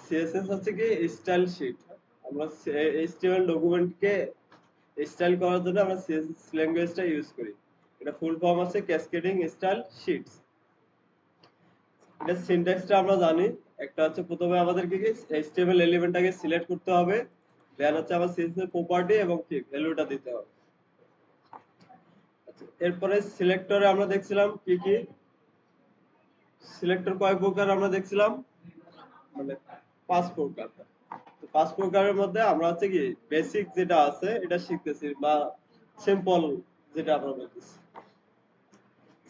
CSS হচ্ছে কি style sheet. আমরা এইচটিএমএল ডকুমেন্টকে স্টাইল করার জন্য আমরা সিএসএস ল্যাঙ্গুয়েজটা ইউজ করি। এটা ফুল ফর্ম আছে ক্যাসকেডিং স্টাইল শিটস। এটা সিনট্যাক্সটা আমরা জানি। একটা হচ্ছে প্রথমে আমাদেরকে কি এইচটিএমএল এলিমেন্টটাকে সিলেক্ট করতে হবে, দেন হচ্ছে আমার সিএসএস প্রপার্টি এবং কি ভ্যালুটা দিতে হবে। আচ্ছা, এরপরে সিলেক্টরে আমরা দেখছিলাম কি কি সিলেক্টর কয় প্রকার আমরা দেখছিলাম, মানে 5 প্রকার। তো 5 প্রকারের মধ্যে আমরা হচ্ছে কি বেসিক যেটা আছে এটা শিখতেছি, বা সিম্পল যেটা আমরা বলতেছি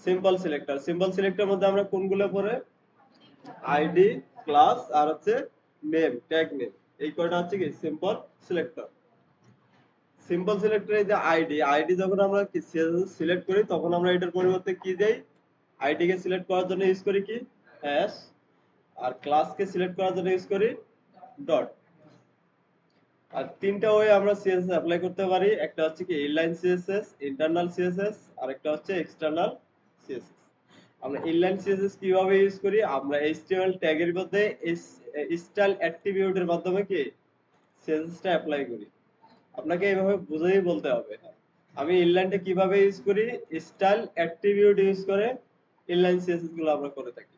সিম্পল সিলেক্টর। সিম্পল সিলেক্টরের মধ্যে আমরা কোনগুলো পড়ে আইডি, ক্লাস আর হচ্ছে নেম, ট্যাগ নেম, এই কয়টা হচ্ছে কি সিম্পল সিলেক্টর। সিম্পল সিলেক্টরে যে আইডি যখন আমরা সিলেক্ট করি তখন আমরা এটার পরিবর্তে কি দেই, আইডি কে সিলেক্ট করার জন্য ইউজ করি কি হ্যাশ, আর ক্লাসকে সিলেক্ট করার জন্য ইউজ করি ডট। আর তিনটা ওয়ে আমরা সিএসএস অ্যাপ্লাই করতে পারি, একটা হচ্ছে কি ইনলাইন সিএসএস, ইন্টারনাল সিএসএস, আর একটা হচ্ছে এক্সটার্নাল সিএসএস। আমরা ইনলাইন সিএসএস কিভাবে ইউজ করি, আমরা এইচটিএমএল ট্যাগের মধ্যে স্টাইল অ্যাট্রিবিউটের মাধ্যমে কি সিএসএসটা অ্যাপ্লাই করি। আপনাকে এইভাবে বুঝেই বলতে হবে। আমি ইনলাইনটা কিভাবে ইউজ করি, স্টাইল অ্যাট্রিবিউট ইউজ করে ইনলাইন সিএসএস গুলো আমরা করে থাকি।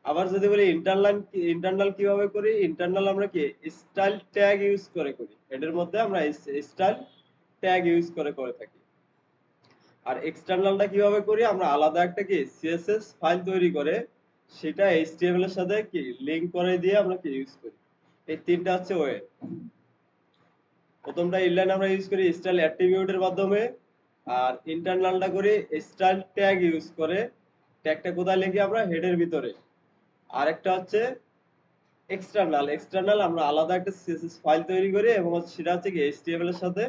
আবার যদি বলি ইন্টারনাল কিভাবে করি, ইন্টারনাল আমরা কি স্টাইল ট্যাগ ইউজ করে করি, এটার মধ্যে আমরা স্টাইল ট্যাগ ইউজ করে করে থাকি। আর এক্সটার্নালটা কিভাবে করি, আমরা আলাদা একটা কি সিএসএস ফাইল তৈরি করে সেটা এইচটিএমএল এর সাথে কি লিংক করে দিয়ে আমরা কি ইউজ করি। এই তিনটা হচ্ছে ওয়ে। প্রথমটা ইনলাইন আমরা ইউজ করি স্টাইল অ্যাট্রিবিউটের মাধ্যমে, আর ইন্টারনালটা করি স্টাইল ট্যাগ ইউজ করে। ট্যাগটা কোথায় লিখি আমরা হেডের ভিতরে। আরেকটা হচ্ছে এক্সটার্নাল আমরা আলাদা একটা সিএসএস ফাইল তৈরি করি এবং সেটা হচ্ছে কি এইচটিএমএল এর সাথে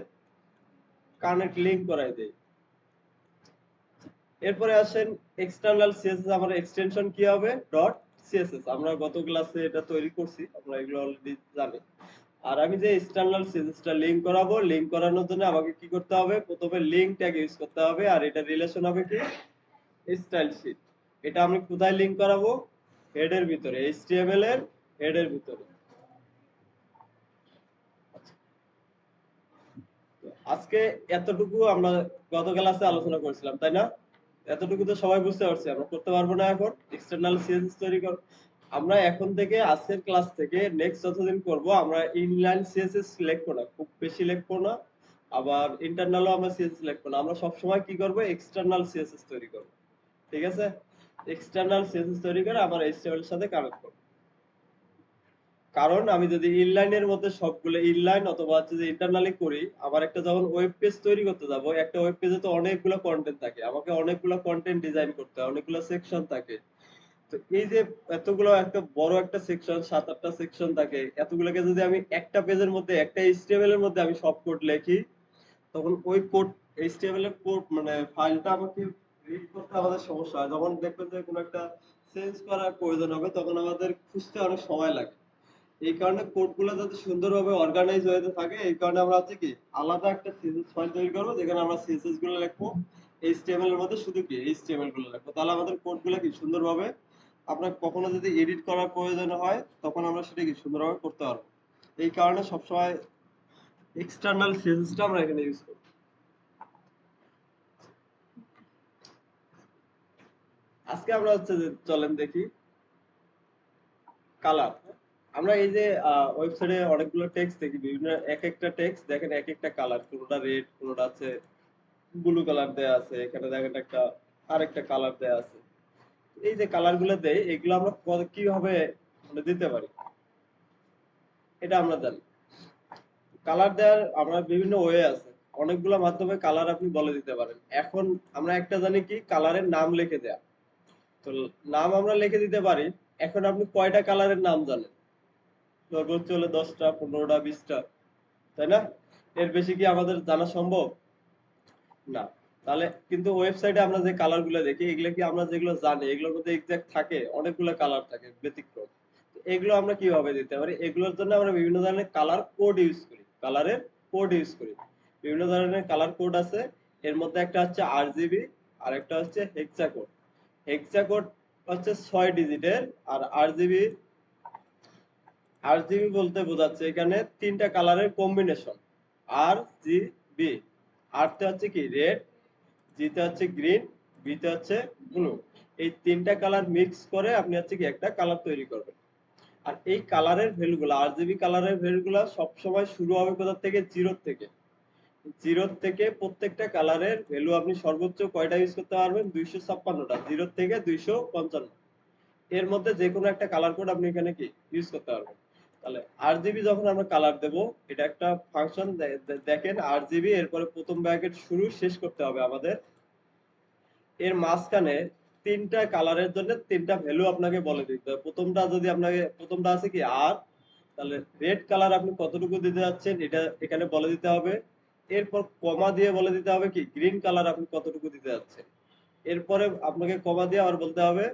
কানেক্ট লিংক করাই দেই। এরপরে আসেন এক্সটার্নাল সিএসএস, আমার এক্সটেনশন কি হবে ডট সিএসএস। আমরা গত ক্লাসে এটা তৈরি করছি, আমরা এগুলো অলরেডি জানি। আর আমি যে এক্সটার্নাল সিএসএসটা লিংক করাবো, লিংক করানোর জন্য আমাকে কি করতে হবে, প্রথমে লিংক ট্যাগ ইউজ করতে হবে, আর এটা রিলেশন হবে কি স্টাইল শীট। এটা আমি কোথায় লিংক করাবো, হেডের ভিতরে, এইচটিএমএল এর হেডের ভিতরে। আজকে এতটুকু আমরা গত ক্লাসে আলোচনা করেছিলাম, তাই না? এতটুকু তো সবাই বুঝতে পারছি। আমরা করতে পারবো না এখন এক্সটার্নাল সিএসএস তৈরি কর। আমরা এখন থেকে আজকের ক্লাস থেকে নেক্সট যতদিন করব আমরা ইনলাইন সিএসএস লিখবো না, খুব বেশি লিখবো না। আবার ইন্টারনালও আমরা সিএসএস লিখবো না। আমরা সব সময় কি করব, এক্সটার্নাল সিএসএস তৈরি করব। ঠিক আছে? এক্সটার্নাল সিএসএস তৈরি করে আবার এইচটিএমএল এর সাথে কানেক্ট করব। কারণ আমি যদি ইনলাইনের মধ্যে সবগুলো ইনলাইন অথবা হচ্ছে যে ইন্টারনালি করি, আবার একটা যখন ওয়েব পেজ তৈরি করতে যাব, একটা ওয়েব পেজে তো অনেকগুলো কন্টেন্ট থাকে, আমাকে অনেকগুলো কন্টেন্ট ডিজাইন করতে হয়, অনেকগুলো সেকশন থাকে। তো এই যে এতগুলো একটা বড় একটা সেকশন, 7-8টা সেকশন থাকে, এতগুলোকে যদি আমি একটা পেজের মধ্যে একটা এইচটিএমএল এর মধ্যে আমি সব কোড লিখি, তখন ওই কোড এইচটিএমএল এর কোড মানে ফাইলটা আমাকে রিড করতে আমাদের সমস্যা হয়। যখন দেখবেন যে কোনো একটা চেঞ্জ করার প্রয়োজন হবে তখন আমাদের খুঁজতে অনেক সময় লাগে। এই কারণে কোডগুলো যাতে সুন্দরভাবে অর্গানাইজ হয়ে থাকে, এই কারণে আমরা হচ্ছে কি আলাদা একটা সিএসএস ফাইল তৈরি করবো যেখানে আমরা সিএসএস গুলো লিখবো, এইচটিএমএল এর মধ্যে শুধু কি এইচটিএমএল গুলো লিখবো। তাহলে আমাদের কোডগুলো কি সুন্দরভাবে, আপনার কখনো যদি এডিট করার প্রয়োজন হয় তখন আমরা সেটা কি সুন্দরভাবে করতে পারবো। এই কারণে সবসময় এক্সটার্নাল সিএসএসটা আমরা এখানে ইউজ করি। আজকে আমরা হচ্ছে যে চলেন দেখি কালার। আমরা এই যে ওয়েবসাইটে অনেকগুলো টেক্সট দেখি, বিভিন্ন এক একটা টেক্সট দেখেন এক একটা কালার, কোনোটা রেড, কোনোটা আছে ব্লু কালার দেয়া আছে, এখানে দেখেন একটা আরেকটা কালার দেয়া আছে। এই যে কালার গুলো দেয় এগুলো আমরা কিভাবে মানে দিতে পারি এটা আমরা জানি। কালার দেওয়ার আমরা বিভিন্ন ওয়ে আছে, অনেকগুলো মাধ্যমে কালার আপনি বলে দিতে পারেন। এখন আমরা একটা জানি কি কালারের নাম লিখে দেয়া। তো নাম আমরা লিখে দিতে পারি। এখন আপনি কয়টা কালারের নাম জানেন? সর্বোচ্চ হলে 10টা, 15টা, 20টা, তাই না? এর বেশি কি আমাদের জানা সম্ভব না। তাহলে কিন্তু ওয়েবসাইটে আমরা যে কালার গুলো দেখি এগুলো কি আমরা যেগুলো জানি এগুলোর মধ্যে এক্সাক্ট থাকে, অনেকগুলো কালার থাকে ব্যতিক্রম। এগুলো আমরা কিভাবে দিতে পারি, এগুলোর জন্য আমরা বিভিন্ন ধরনের কালার কোড ইউজ করি, কালারের কোড ইউজ করি। বিভিন্ন ধরনের কালার কোড আছে, এর মধ্যে একটা হচ্ছে আরজিবি আর একটা হচ্ছে হেক্সা কোড। হেক্সা কোড হচ্ছে 6 ডিজিটের, আর আরজিবি আরজিবি বলতে বোঝাচ্ছে এখানে তিনটা কালারের কম্বিনেশন। আর জি বি। আরতে হচ্ছে কি রেড, জিতে হচ্ছে গ্রিন, বিতে হচ্ছে ব্লু। এই তিনটা কালার মিক্স করে আপনি হচ্ছে কি একটা কালার তৈরি করবেন। আর এই কালারের ভ্যালুগুলো, আরজিবি কালারের ভ্যালুগুলো সবসময় শুরু হবে কোথা থেকে, জিরো থেকে। জিরো থেকে প্রত্যেকটা কালারের ভ্যালু আপনি সর্বোচ্চ কয়টা ইউজ করতে পারবেন, 256টা, জিরো থেকে 255। এর মধ্যে যে কোনো একটা কালার কোড আপনি এখানে কি ইউজ করতে পারবেন। তাহলে আরজিবি যখন আমরা কালার দেব, এটা একটা ফাংশন। দেখেন আরজিবি, এরপরে প্রথম ব্র্যাকেট শুরু শেষ করতে হবে আমাদের। এর মাঝখানে তিনটা কালারের জন্য তিনটা ভ্যালু আপনাকে বলে দিতে হবে। প্রথমটা যদি আপনাকে, প্রথমটা আছে কি আর, তাহলে রেড কালার আপনি কতটুকু দিতে যাচ্ছেন এটা এখানে বলে দিতে হবে। এরপর কমা দিয়ে বলে দিতে হবে কি গ্রিন কালার আপনি কতটুকু দিতে যাচ্ছেন। এরপরে আপনাকে কমা দিয়ে আবার বলতে হবে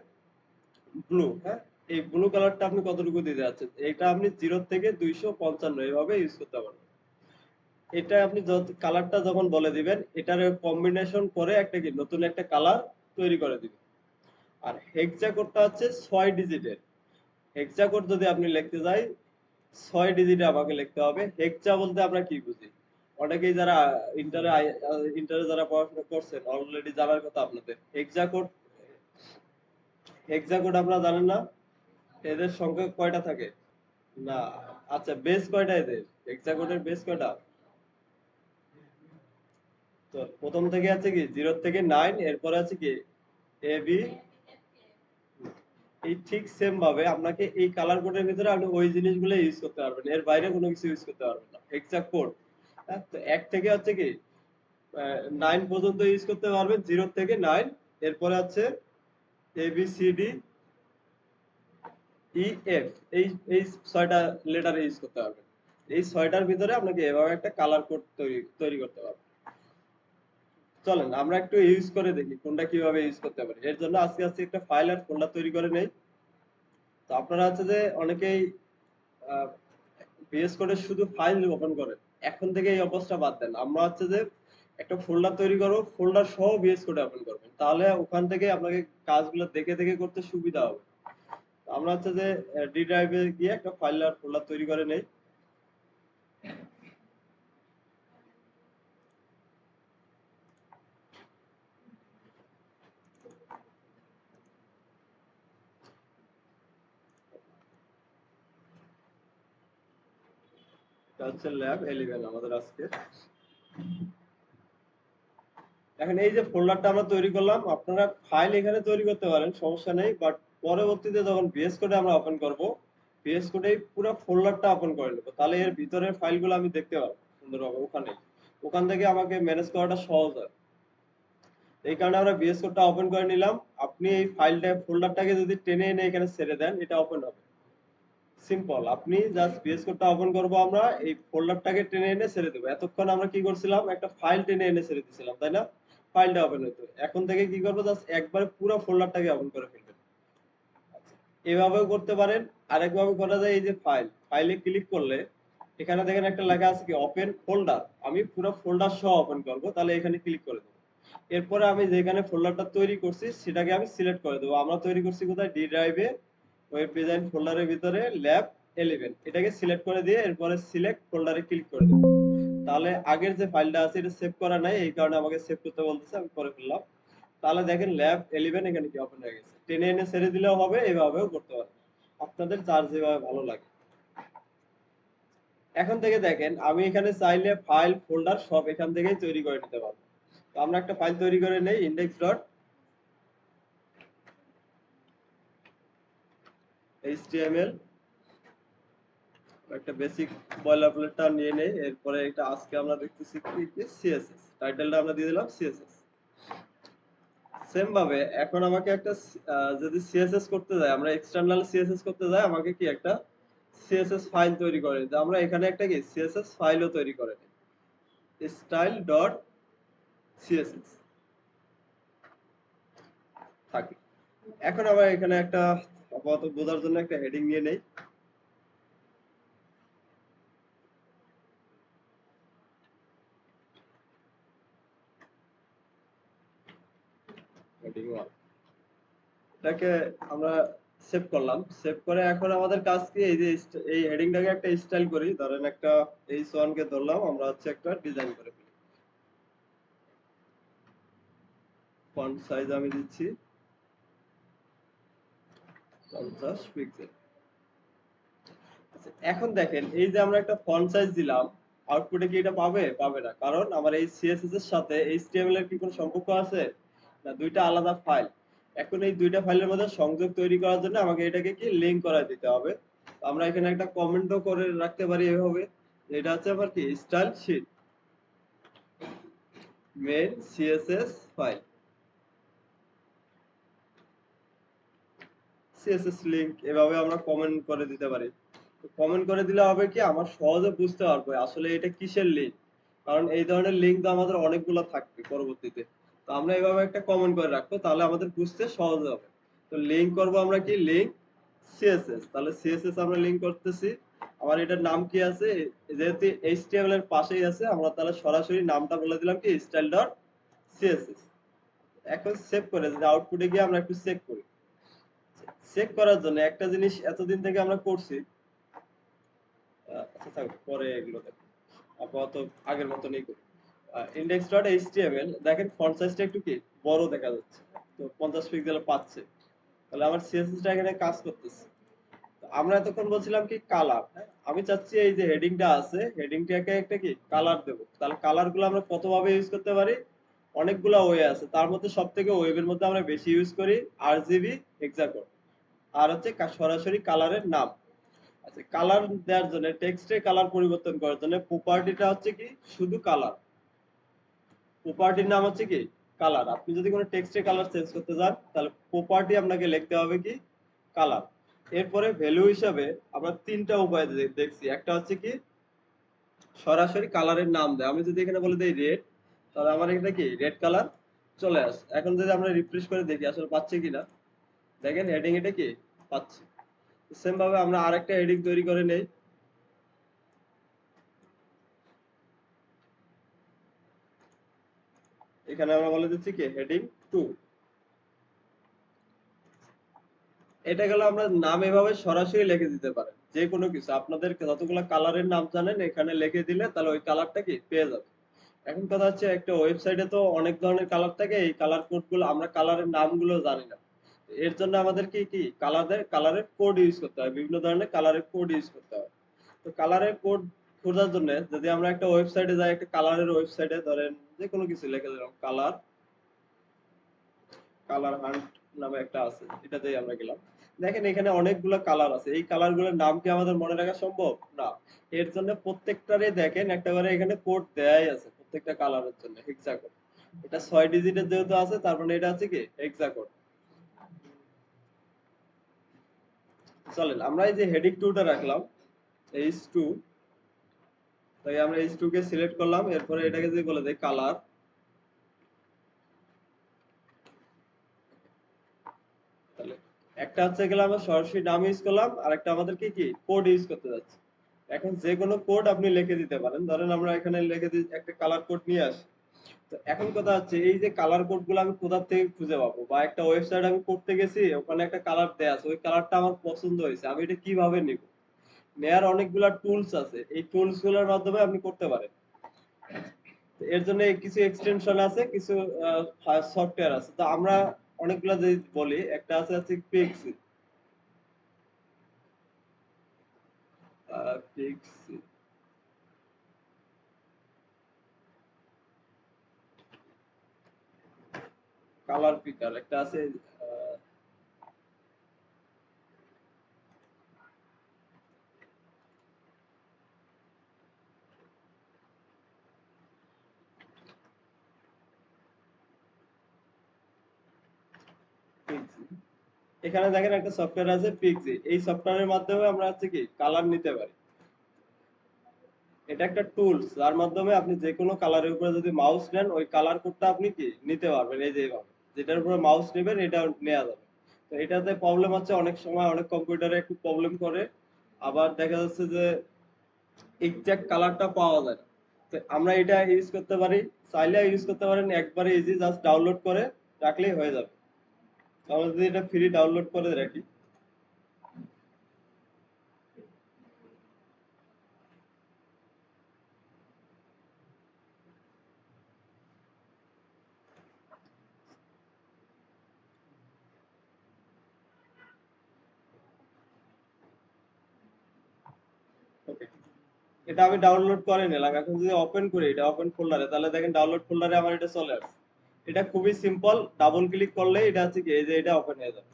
ব্লু। হ্যাঁ, এই ব্লু কালারটা আপনি কতটুকু দিতে যাচ্ছেন, এটা আপনি 0 থেকে 255 এভাবে ইউজ করতে পারবেন। এটা আপনি যত কালারটা যখন বলে দিবেন, এটার কম্বিনেশন করে একটা কি নতুন একটা কালার তৈরি করে দিবেন। আর হেক্সা কোডটা হচ্ছে 6 ডিজিটের। হেক্সা কোড যদি আপনি লিখতে যাই, 6 ডিজিটে আমাকে লিখতে হবে। হেক্সা বলতে আমরা কি বুঝি, অনেকেই যারা ইন্টারে ইন্টারে যারা পড়াশোনা করছেন অলরেডি জানার কথা আপনাদের। হেক্সা কোড আপনারা জানেন না, এদের সংখ্যা কয়টা থাকে? না, আচ্ছা বেস কয়টা এদের, হেক্সা কোডের বেস কয়টা? তো প্রথম থেকে আছে কি 0 থেকে 9, এরপরে আছে কি এ বি। এই ঠিক সেম ভাবে আপনাকে এই কালার কোডের ভিতরে আপনি ওই জিনিসগুলো ইউজ করতে পারবেন, এর বাইরে কোনো কিছু ইউজ করতে পারবেন না। হেক্সা কোড, হ্যাঁ, তো এক থেকে হচ্ছে কি 9 পর্যন্ত ইউজ করতে পারবেন, 0 থেকে 9। এরপরে আছে A B C D E F. এই এই ছয়টা লেটার ইউজ করতে পারবেন। এই ছয়টার ভিতরে আপনাকে এভাবে একটা কালার কোড তৈরি করতে পারবেন। চলেন আমরা একটু ইউজ করে দেখি কোনটা কিভাবে ইউজ করতে পারি। এর জন্য আজকে আজকে একটা ফাইল আর ফোল্ডার তৈরি করে নেই। তো আপনারা হচ্ছে যে অনেকেই ভিএস কোডে শুধু ফাইল ওপেন করেন, এখন থেকে এই অভ্যাসটা বাদ দেন। আমরা হচ্ছে যে একটা ফোল্ডার তৈরি করব, ফোল্ডার সহ ভিএস কোডে ওপেন করবেন, তাহলে ওখান থেকে আপনাকে কাজগুলো দেখে দেখে করতে সুবিধা হবে। তো আমরা হচ্ছে যে ডি ড্রাইভে গিয়ে একটা ফাইল আর ফোল্ডার তৈরি করে নেই। এটা হচ্ছে ল্যাব 11 আমাদের আজকে। এখন এই যে ফোল্ডারটা আমরা তৈরি করলাম, আপনারা ফাইল এখানে তৈরি করতে পারেন, সমস্যা নেই। বাট পরবর্তীতে যখন ভিএস কোডে আমরা ওপেন করব, ভিএস কোডে পুরো ফোল্ডারটা ওপেন করে নেব, তাহলে এর ভিতরের ফাইলগুলো আমি দেখতে পাবো সুন্দরভাবে ওখানে। ওখান থেকে আমাকে ম্যানেজ করাটা সহজ হয়। এই কারণে আমরা ভিএস কোডটা ওপেন করে নিলাম। আপনি এই ফাইলটা ফোল্ডারটাকে যদি টেনে এনে এখানে ছেড়ে দেন, এটা ওপেন হবে। সিম্পল, আপনি জাস্ট ভিএস কোডটা ওপেন করব, আমরা এই ফোল্ডারটাকে টেনে এনে ছেড়ে দেব। এতক্ষণ আমরা কি করছিলাম, একটা ফাইল টেনে এনে ছেড়ে দিছিলাম, তাই না? ফাইলটা ওপেন হতো। এখন থেকে কি করব, জাস্ট একবারে পুরো ফোল্ডারটাকে ওপেন করে ফেলবেন। এভাবেও করতে পারেন। আরেকভাবে করা যায়, এই যে ফাইলে ক্লিক করলে এখানে দেখেন একটা লেখা আছে কি ওপেন ফোল্ডার। আমি পুরো ফোল্ডার সহ ওপেন করব, তাহলে এখানে ক্লিক করে দেব। এরপরে আমি যেখানে ফোল্ডারটা তৈরি করছি সেটাকে আমি সিলেক্ট করে দেবো। আমরা তৈরি করছি কোথায়, ডি ড্রাইভে ওয়েব ডিজাইন ফোল্ডারের ভিতরে ল্যাব 11। এটাকে সিলেক্ট করে দিয়ে এরপরে সিলেক্ট ফোল্ডারে ক্লিক করে দেবো। তাহলে আগের যে ফাইলটা আছে এটা সেভ করা নাই, এই কারণে আমাকে সেভ করতে বলতেছে, আমি করে ফেললাম। তাহলে দেখেন ল্যাব 11 এখানে কি ওপেন হয়ে গেছে। টেনে এনে ছেড়ে দিলেও হবে, এভাবেও করতে পারেন, আপনাদের যার যেভাবে ভালো লাগে। এখন থেকে দেখেন আমি এখানে চাইলে ফাইল ফোল্ডার সব এখান থেকেই তৈরি করে নিতে পারবো। তো আমরা একটা ফাইল তৈরি করে নেই, ইন্ডেক্স ডট এইচটিএমএল। একটা বেসিক বয়লারপ্লেটটা নিয়ে নেই। এরপরে এটা আজকে আমরা দেখতেছি কি সিএসএস, টাইটেলটা আমরা দিয়ে দিলাম সিএসএস। সেম ভাবে এখন আমাকে একটা যদি সিএসএস করতে যাই, আমরা এক্সটার্নাল সিএসএস করতে যাই, আমাকে কি একটা সিএসএস ফাইল তৈরি করে নিতে। আমরা এখানে একটা কি সিএসএস ফাইলও তৈরি করে নিই, স্টাইল ডট সিএসএস থাকে। এখন আবার এখানে একটা আপাতত বোঝার জন্য একটা হেডিং নিয়ে নেই। হেডিং 1, এটাকে আমরা সেভ করলাম। সেভ করে এখন আমাদের কাজ কি, এই যে এই হেডিংটাকে একটা স্টাইল করি। ধরেন একটা H1 কে ধরলাম, আমরা হচ্ছে একটা ডিজাইন করে ফেলি। ফন্ট সাইজ আমি দিচ্ছি 50 পিক্সেল। আচ্ছা, এখন দেখেন এই যে আমরা একটা ফন্ট সাইজ দিলাম, আউটপুটে কি এটা পাবে? পাবে না। কারণ আমার এই সিএসএস এর সাথে এইচটিএমএল এর কি কোনো সম্পর্ক আছে? না, দুইটা আলাদা ফাইল। এখন এই দুইটা ফাইলের মধ্যে সংযোগ তৈরি করার জন্য আমাকে এটাকে কি লিংক করা দিতে হবে। তো আমরা এখানে একটা কমেন্টও করে রাখতে পারি এভাবে, এটা হচ্ছে আবার কি style sheet main CSS file, CSS link, এভাবে আমরা কমেন্ট করে দিতে পারি। কমেন্ট করে দিলে হবে কি, আমার সহজে বুঝতে পারবো আসলে এটা কিসের লিংক। কারণ এই ধরনের লিংক তো আমাদের অনেকগুলো থাকবে পরবর্তীতে। তো আমরা এইভাবে একটা কমেন্ট করে রাখবো, তাহলে আমাদের বুঝতে সহজ হবে। তো লিংক করব আমরা কি, লিংক সিএসএস। তাহলে সিএসএস আমরা লিংক করতেছি। আমার এটার নাম কি আছে, যেহেতু এইচটিএমএল এর পাশেই আছে, আমরা তাহলে সরাসরি নামটা বলে দিলাম কি স্টাইল ডট সিএসএস। এখন সেভ করে যদি আউটপুটে গিয়ে আমরা একটু চেক করি। চেক করার জন্য একটা জিনিস এতদিন থেকে আমরা করছি, আচ্ছা থাক, পরে এগুলো দেখো, আপাতত আগের মতনই করি। index.html দেখেন ফন্ট সাইজটা একটু কি বড় দেখা যাচ্ছে, তো 50 পিক্সেল পাচ্ছে। তাহলে আমার সিএসএস টা এখানে কাজ করতেছে। তো আমরা এতক্ষণ বলছিলাম কি কালার, আমি চাচ্ছি এই যে হেডিংটা আছে, হেডিংটাকে একটা কি কালার দেব। তাহলে কালার গুলো আমরা কত ভাবে ইউজ করতে পারি? অনেকগুলা ওয়ে আছে, তার মধ্যে সবথেকে ওয়েবের মধ্যে আমরা বেশি ইউজ করি আরজিবি হেক্সাকোড, আর হচ্ছে সরাসরি কালারের নাম। আচ্ছা, কালার দেওয়ার জন্য, টেক্সটের কালার পরিবর্তন করার জন্য প্রপার্টিটা হচ্ছে কি শুধু কালার। প্রপার্টির নাম হচ্ছে কি কালার। আপনি যদি কোনো টেক্সটের কালার চেঞ্জ করতে যান, তাহলে প্রপার্টি আপনাকে লিখতে হবে কি কালার। এরপরে ভ্যালু হিসাবে আমরা তিনটা উপায় দেখছি। একটা হচ্ছে কি সরাসরি কালারের নাম দেয়। আমি যদি এখানে বলে দেই রেড, তাহলে আমার এখানে কি রেড কালার চলে আসে। এখন যদি আমরা রিফ্রেশ করে দেখি আসলে পাচ্ছে কিনা, দেখেন হেডিং এটা কি পাচ্ছে। সেম ভাবে আমরা আরেকটা হেডিং তৈরি করে নেই। এখানে আমরা বলে দিচ্ছি কি হেডিং 2। এটা গেল আমরা নাম এভাবে সরাসরি লিখে দিতে পারেন। যে কোনো কিছু আপনাদের যতগুলো কালারের নাম জানেন এখানে লিখে দিলে তাহলে ওই কালারটা কি পেয়ে যাবে। এখন কথা হচ্ছে একটা ওয়েবসাইটে তো অনেক ধরনের কালার থাকে, এই কালার কোড গুলো আমরা কালারের নামগুলো জানি না। এর জন্য আমাদের কি কি কালারের কোড ইউজ করতে হয়, বিভিন্ন ধরনের কালারের কোড ইউজ করতে হয়। তো কালারের কোড খোঁজার জন্য যদি আমরা একটা ওয়েবসাইটে যাই, একটা কালারের ওয়েবসাইটে ধরেন যে কোনো কিছু লিখে দিলাম কালার, কালার হান্ট নামে একটা আছে, এটাতেই আমরা গেলাম। দেখেন এখানে অনেকগুলো কালার আছে, এই কালার গুলোর নাম কি আমাদের মনে রাখা সম্ভব? না। এর জন্য প্রত্যেকটারে দেখেন একটা করে এখানে কোড দেয়াই আছে, প্রত্যেকটা কালারের জন্য হেক্সা কোড। এটা 6 ডিজিটের যেহেতু আছে, তার মানে এটা আছে কি হেক্সা কোড। চলেন আমরা এই যে হেডিং 2 টা রাখলাম H2, তাই আমরা H2 কে সিলেক্ট করলাম। এরপরে এটাকে যদি বলে দেই কালার, তাহলে একটা হচ্ছে গেলে আমরা সরাসরি নাম ইউজ করলাম, আর একটা আমাদের কি কি কোড ইউজ করতে যাচ্ছি। এখন যে কোনো কোড আপনি লিখে দিতে পারেন। ধরেন আমরা এখানে লিখে দিই একটা কালার কোড নিয়ে আসি। তো এখন কথা হচ্ছে এই যে কালার কোড গুলো আমি কোথা থেকে খুঁজে পাবো, বা একটা ওয়েবসাইট আমি করতে গেছি, ওখানে একটা কালার দেয়া আছে, ওই কালারটা আমার পছন্দ হয়েছে, আমি এটা কিভাবে নিব? নেয়ার অনেকগুলা টুলস আছে, এই টুলস গুলোর মাধ্যমে আপনি করতে পারেন। তো এর জন্য কিছু এক্সটেনশন আছে, কিছু সফটওয়্যার আছে। তো আমরা অনেকগুলা যদি বলি, একটা আছে হচ্ছে পিক্সি, পিক্সি কালার পিকার একটা আছে, আহ, পিক্সি। এখানে দেখেন একটা সফটওয়্যার আছে পিক্সি, এই সফটওয়্যারের মাধ্যমে আমরা হচ্ছে কি কালার নিতে পারি। এটা একটা টুলস, যার মাধ্যমে আপনি যে কোনো কালারের উপরে যদি মাউস নেন, ওই কালার কোডটা আপনি কি নিতে পারবেন। এই যে এইভাবে যেটার উপরে মাউস নেবেন এটা নেওয়া যাবে। তো এটাতে প্রবলেম হচ্ছে অনেক সময় অনেক কম্পিউটারে একটু প্রবলেম করে, আবার দেখা যাচ্ছে যে এক্সাক্ট কালারটা পাওয়া যায় না। তো আমরা এটা ইউজ করতে পারি, চাইলে ইউজ করতে পারেন, একবারে ইজি, জাস্ট ডাউনলোড করে রাখলেই হয়ে যাবে। আমরা যদি এটা ফ্রি ডাউনলোড করে রাখি, এটা আমি ডাউনলোড করে নিলাম। এখন যদি ওপেন করি এটা ওপেন ফোল্ডারে, তাহলে দেখেন ডাউনলোড ফোল্ডারে আমার এটা চলে আসছে। এটা খুবই সিম্পল, ডাবল ক্লিক করলে এটা হচ্ছে কি এই যে এটা ওপেন হয়ে যাবে।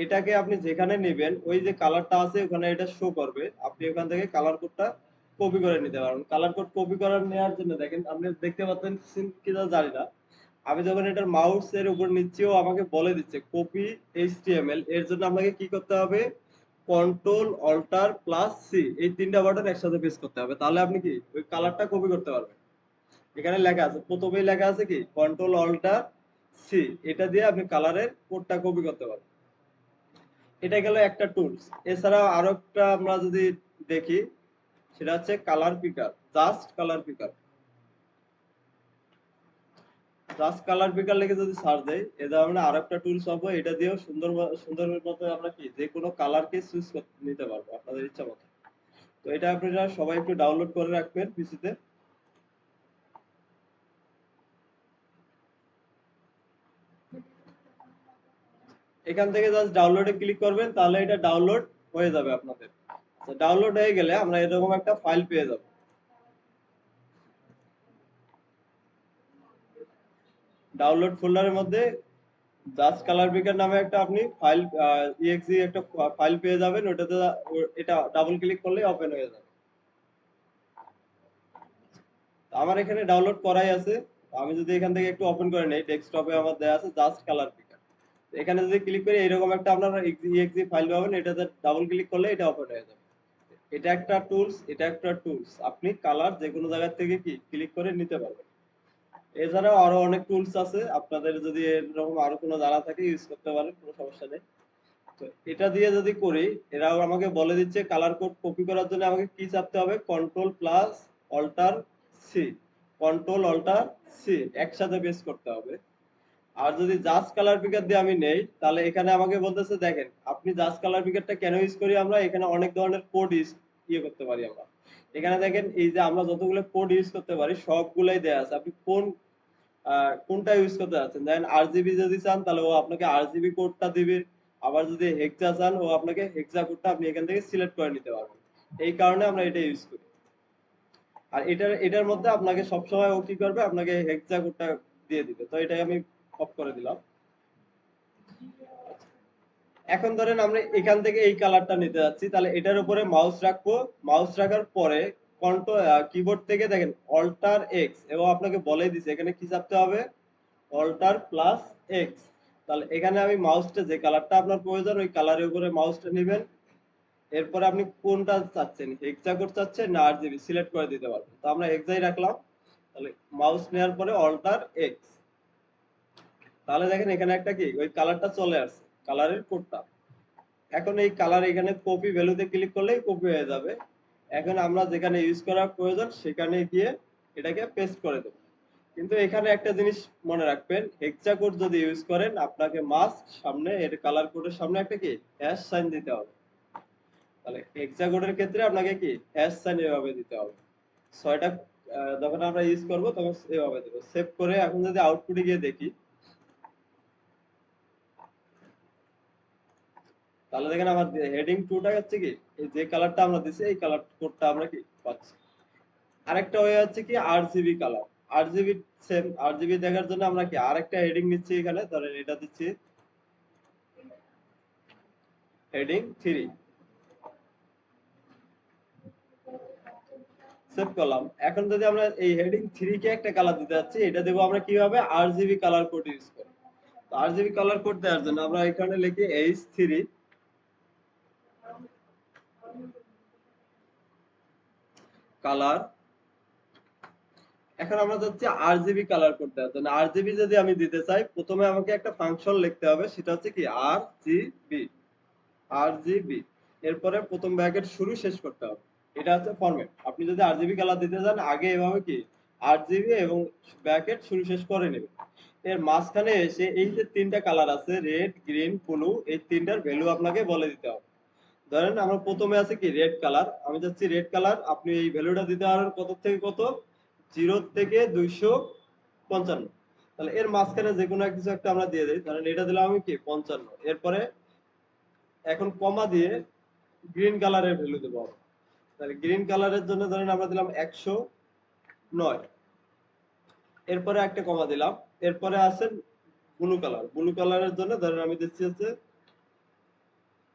এটাকে আপনি যেখানে নেবেন ওই যে কালারটা আছে ওখানে এটা শো করবে, আপনি ওখান থেকে কালার কোডটা কপি করে নিতে পারবেন। কালার কোড কপি করে নেওয়ার জন্য দেখেন আপনি দেখতে পাচ্ছেন কিনা জানি না, আমি যখন এটার মাউস এর উপর নিচ্ছি ও আমাকে বলে দিচ্ছে কপি এইচটিএমএল। এর জন্য আপনাকে কি করতে হবে, কন্ট্রোল অল্টার প্লাস সি এই তিনটা বাটন একসাথে প্রেস করতে হবে, তাহলে আপনি কি ওই কালারটা কপি করতে পারবেন। এখানে লেখা আছে, প্রথমেই লেখা আছে কি কন্ট্রোল অল্টার সি, এটা দিয়ে আপনি কালারের কোডটা কপি করতে পারবেন। এটা গেল একটা টুলস। এছাড়াও আরো একটা আমরা যদি দেখি সেটা হচ্ছে colour পিকার, just colour পিকার। Just colour পিকার লিখে যদি সার্চ দেই এই ধরনের আরো একটা টুলস পাবো, এটা দিয়েও সুন্দর মতো আমরা কি যে কোনো কালারকে চুজ নিতে পারবো আপনাদের ইচ্ছা মতো। তো এটা আপনারা সবাই একটু ডাউনলোড করে রাখবেন পিসিতে। এখান থেকে জাস্ট ডাউনলোডে ক্লিক করবেন, তাহলে এটা ডাউনলোড হয়ে যাবে আপনাদের। ডাউনলোড হয়ে গেলে আমরা এরকম একটা ফাইল পেয়ে যাব। ডাউনলোড ফোল্ডারের মধ্যে জাস্ট কালার পিকার নামে একটা আপনি ফাইল exe একটা ফাইল পেয়ে যাবেন, ওটাতে এটা ডাবল ক্লিক করলে ওপেন হয়ে যাবে। আমার এখানে ডাউনলোড করাই আছে। আমি যদি এখান থেকে একটু ওপেন করে নেই, ডেস্কটপে আমার দেয়া আছে জাস্ট কালার পিকার। এখানে যদি ক্লিক করি এরকম একটা আপনারা exe ফাইল পাবেন, এটাতে ডাবল ক্লিক করলে এটা ওপেন হয়ে যাবে। এটা একটা টুলস, এটা একটা টুলস, আপনি কালার যে কোনো জায়গা থেকে কি ক্লিক করে নিতে পারবেন। এছাড়াও আরো অনেক টুলস আছে, আপনাদের যদি এরকম আরো কোনো জানা থাকে ইউজ করতে পারেন, কোনো সমস্যা নেই। তো এটা দিয়ে যদি করি, এরাও আমাকে বলে দিচ্ছে কালার কোড কপি করার জন্য আমাকে কি চাপতে হবে, control plus alt C, control alt C একসাথে প্রেস করতে হবে। আর যদি জাস্ট কালার পিকার দিয়ে আমি নেই, তাহলে এখানে আমাকে বলতেছে দেখেন আপনি জাস্ট কালার পিকারটা কেন ইউজ করি আমরা, এখানে অনেক ধরনের কোড করতে পারি আমরা। এখানে দেখেন এই যে আমরা যতগুলো কোড ইউজ করতে পারি সবগুলাই দেয়া আছে, আপনি কোনটা ইউজ করতে যাচ্ছেন। দেখেন আরজিবি যদি চান তাহলে ও আপনাকে আরজিবি কোডটা দিবে, আবার যদি হেক্সা চান ও আপনাকে হেক্সা কোডটা আপনি এখান থেকে সিলেক্ট করে নিতে পারবেন। এই কারণে আমরা এটা ইউজ করি। আর এটার মধ্যে আপনাকে সবসময় ও কি করবে, আপনাকে হেক্সা কোডটা দিয়ে দিবে। তো এটাই আমি অফ করে দিলাম। এখন ধরেন আমরা এখান থেকে এই কালারটা নিতে যাচ্ছি, তাহলে এটার উপরে মাউস রাখবো। মাউস রাখার পরে কন্ট্রোল কিবোর্ড থেকে দেখেন অল্টার এক্স, এবং আপনাকে বলে দিছে এখানে কি চাপতে হবে, অল্টার প্লাস এক্স। তাহলে এখানে আমি মাউসটা যে কালারটা আপনার প্রয়োজন ওই কালারের উপরে মাউসটা নেবেন। এরপরে আপনি কোনটা চাচ্ছেন, হেক্সা কোড চাচ্ছেন না আরজিবি, সিলেক্ট করে দিতে পারবেন। তো আমরা হেক্সাই রাখলাম। তাহলে মাউস নেওয়ার পরে অল্টার এক্স, তাহলে দেখেন এখানে একটা কি ওই কালারটা চলে আসছে, কালারের কোডটা। এখন এই কালার এখানে কপি ভ্যালুতে ক্লিক করলেই কপি হয়ে যাবে। এখন আমরা যেখানে ইউজ করার প্রয়োজন সেখানে গিয়ে এটাকে পেস্ট করে দেব। কিন্তু এখানে একটা জিনিস মনে রাখবেন, হেক্সা কোড যদি ইউজ করেন আপনাকে মাস্ট সামনে এর কালার কোডের সামনে একটা কি হ্যাশ সাইন দিতে হবে। তাহলে হেক্সা কোডের ক্ষেত্রে আপনাকে কি হ্যাশ সাইন এভাবে দিতে হবে। ছয়টা যখন আমরা ইউজ করব তখন এভাবে দেব। সেভ করে এখন যদি আউটপুটে গিয়ে দেখি, তাহলে দেখেন আমার হেডিং 2টা হচ্ছে কি এই যে কালারটা আমরা দিছি এই কালার কোডটা আমরা কি পাচ্ছি। আরেকটা হয়ে যাচ্ছে কি RGB colour. RGB same, RGB দেখার জন্য আমরা কি আরেকটা হেডিং নিচ্ছি, এখানে ধরেন এটা দিচ্ছি হেডিং 3, সেভ করলাম। এখন যদি আমরা এই হেডিং 3 কে একটা কালার দিতে যাচ্ছি, এটা দেবো আমরা কিভাবে, আরজিবি কালার কোড ইউজ করে। তো আরজিবি কালার কোড দেওয়ার জন্য আমরা এখানে লিখি H3 কালার। এখন আমরা যাচ্ছি আরজিবি কালার কোড দেওয়ার জন্য। আরজিবি যদি আমি দিতে চাই প্রথমে আমাকে একটা ফাংশন লিখতে হবে, সেটা হচ্ছে কি আরজিবি, আরজিবি। এরপরে প্রথম ব্র্যাকেট শুরু শেষ করতে হবে, এটা হচ্ছে ফরম্যাট। আপনি যদি আরজিবি কালার দিতে চান আগে এভাবে কি আরজিবি এবং ব্র্যাকেট শুরু শেষ করে নেবেন। এর মাঝখানে এসে এই যে তিনটা কালার আছে রেড গ্রিন ব্লু, এই তিনটার ভ্যালু আপনাকে বলে দিতে হবে। ধরেন আমরা প্রথমে আছে কি রেড কালার, আমি চাচ্ছি রেড কালার, আপনি এই ভ্যালুটা দিতে পারেন কত থেকে কত, 0 থেকে 255। তাহলে এর মাঝখানে যে কোনো কিছু একটা আমরা দিয়ে দিই, ধরেন এটা দিলাম আমি কি 55। এরপরে এখন কমা দিয়ে গ্রিন কালারের ভ্যালু দেবো। তাহলে গ্রিন কালারের জন্য ধরেন আমরা দিলাম 109, এরপরে একটা কমা দিলাম, এরপরে আসেন ব্লু কালার, ব্লু কালারের জন্য ধরেন আমি দিচ্ছি হচ্ছে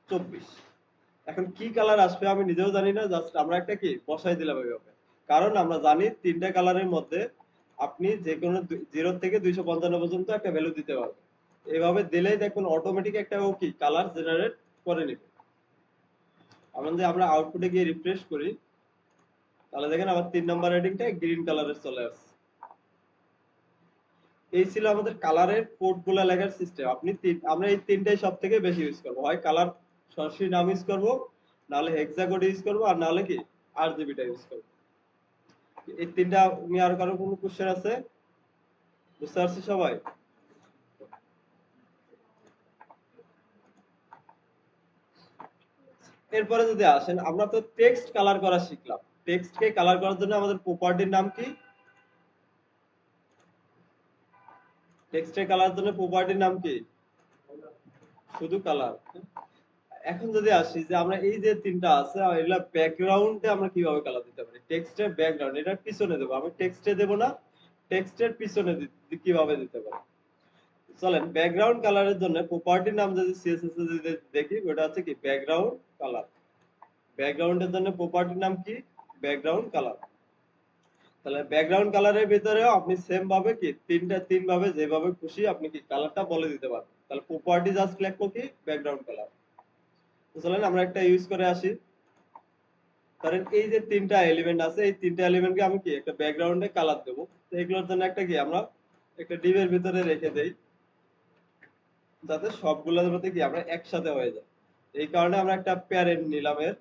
24। এখন কি কালার আসবে আমি নিজেও জানি না, জাস্ট আমরা একটা কি বসাই দিলাম এইভাবে, কারণ আমরা জানি তিনটা কালারের মধ্যে আপনি যে কোনো 0 থেকে 255 পর্যন্ত একটা ভ্যালু দিতে পারবেন। এইভাবে দিলেই দেখুন অটোমেটিক একটা ও কি কালার জেনারেট করে নেবে। আমরা যদি আমরা আউটপুটে গিয়ে রিফ্রেশ করি তাহলে দেখেন আমার 3 নাম্বার রেটিংটা গ্রিন কালারের চলে আসছে। এই ছিল আমাদের কালারের কোডগুলো লেখার সিস্টেম। আমরা এই তিনটাই সব থেকে বেশি ইউজ করব, হয় কালার সরাসরি নাম ইউজ করব, নাহলে হেক্সাকোড ইউজ করব, আর নাহলে কি আরজিবিটা ইউজ করব। এই তিনটা নিয়ে আর কারো কোনো কোশ্চেন আছে? বুঝতে পারছি সবাই? এরপরে যদি আসেন, আমরা তো টেক্সট কালার করা শিখলাম। টেক্সটকে কালার করার জন্য আমাদের প্রপার্টির নাম কি? টেক্সটের কালার জন্য প্রপার্টির নাম কি? শুধু কালার। এখন যদি আসি যে আমরা এই যে তিনটা আছে এগুলা ব্যাকগ্রাউন্ডে আমরা কিভাবে কালার দিতে পারি? টেক্সটের ব্যাকগ্রাউন্ড এটা পিছনে দেব, আমি টেক্সটে দেব না, টেক্সটের পিছনে কিভাবে দিতে পারি? চলেন ব্যাকগ্রাউন্ড কালারের জন্য প্রপার্টির নাম যদি সিএসএস এ যদি দেখি, ওটা হচ্ছে কি ব্যাকগ্রাউন্ড কালার। ব্যাকগ্রাউন্ডের জন্য প্রপার্টির নাম কি? Background colour. তাহলে ব্যাকগ্রাউন্ড কালারের ভিতরেও আপনি সেম ভাবে কি তিন ভাবে যেভাবে খুশি আপনি কি কালারটা বলে দিতে পারবেন। তাহলে প্রপার্টি জাস্ট লিখবো কি ব্যাকগ্রাউন্ড কালার। তো চলেন আমরা একটা ইউজ করে আসি। ধরেন এই যে তিনটা এলিমেন্ট আছে, এই তিনটা এলিমেন্টকে আমি কি একটা ব্যাকগ্রাউন্ডে কালার দেবো। তো এগুলোর জন্য একটা কি আমরা একটা ডিভের ভিতরে রেখে দেই, যাতে সবগুলোর মধ্যে কি আমরা একসাথে হয়ে যায়। এই কারণে আমরা একটা প্যারেন্ট নিলাম এর।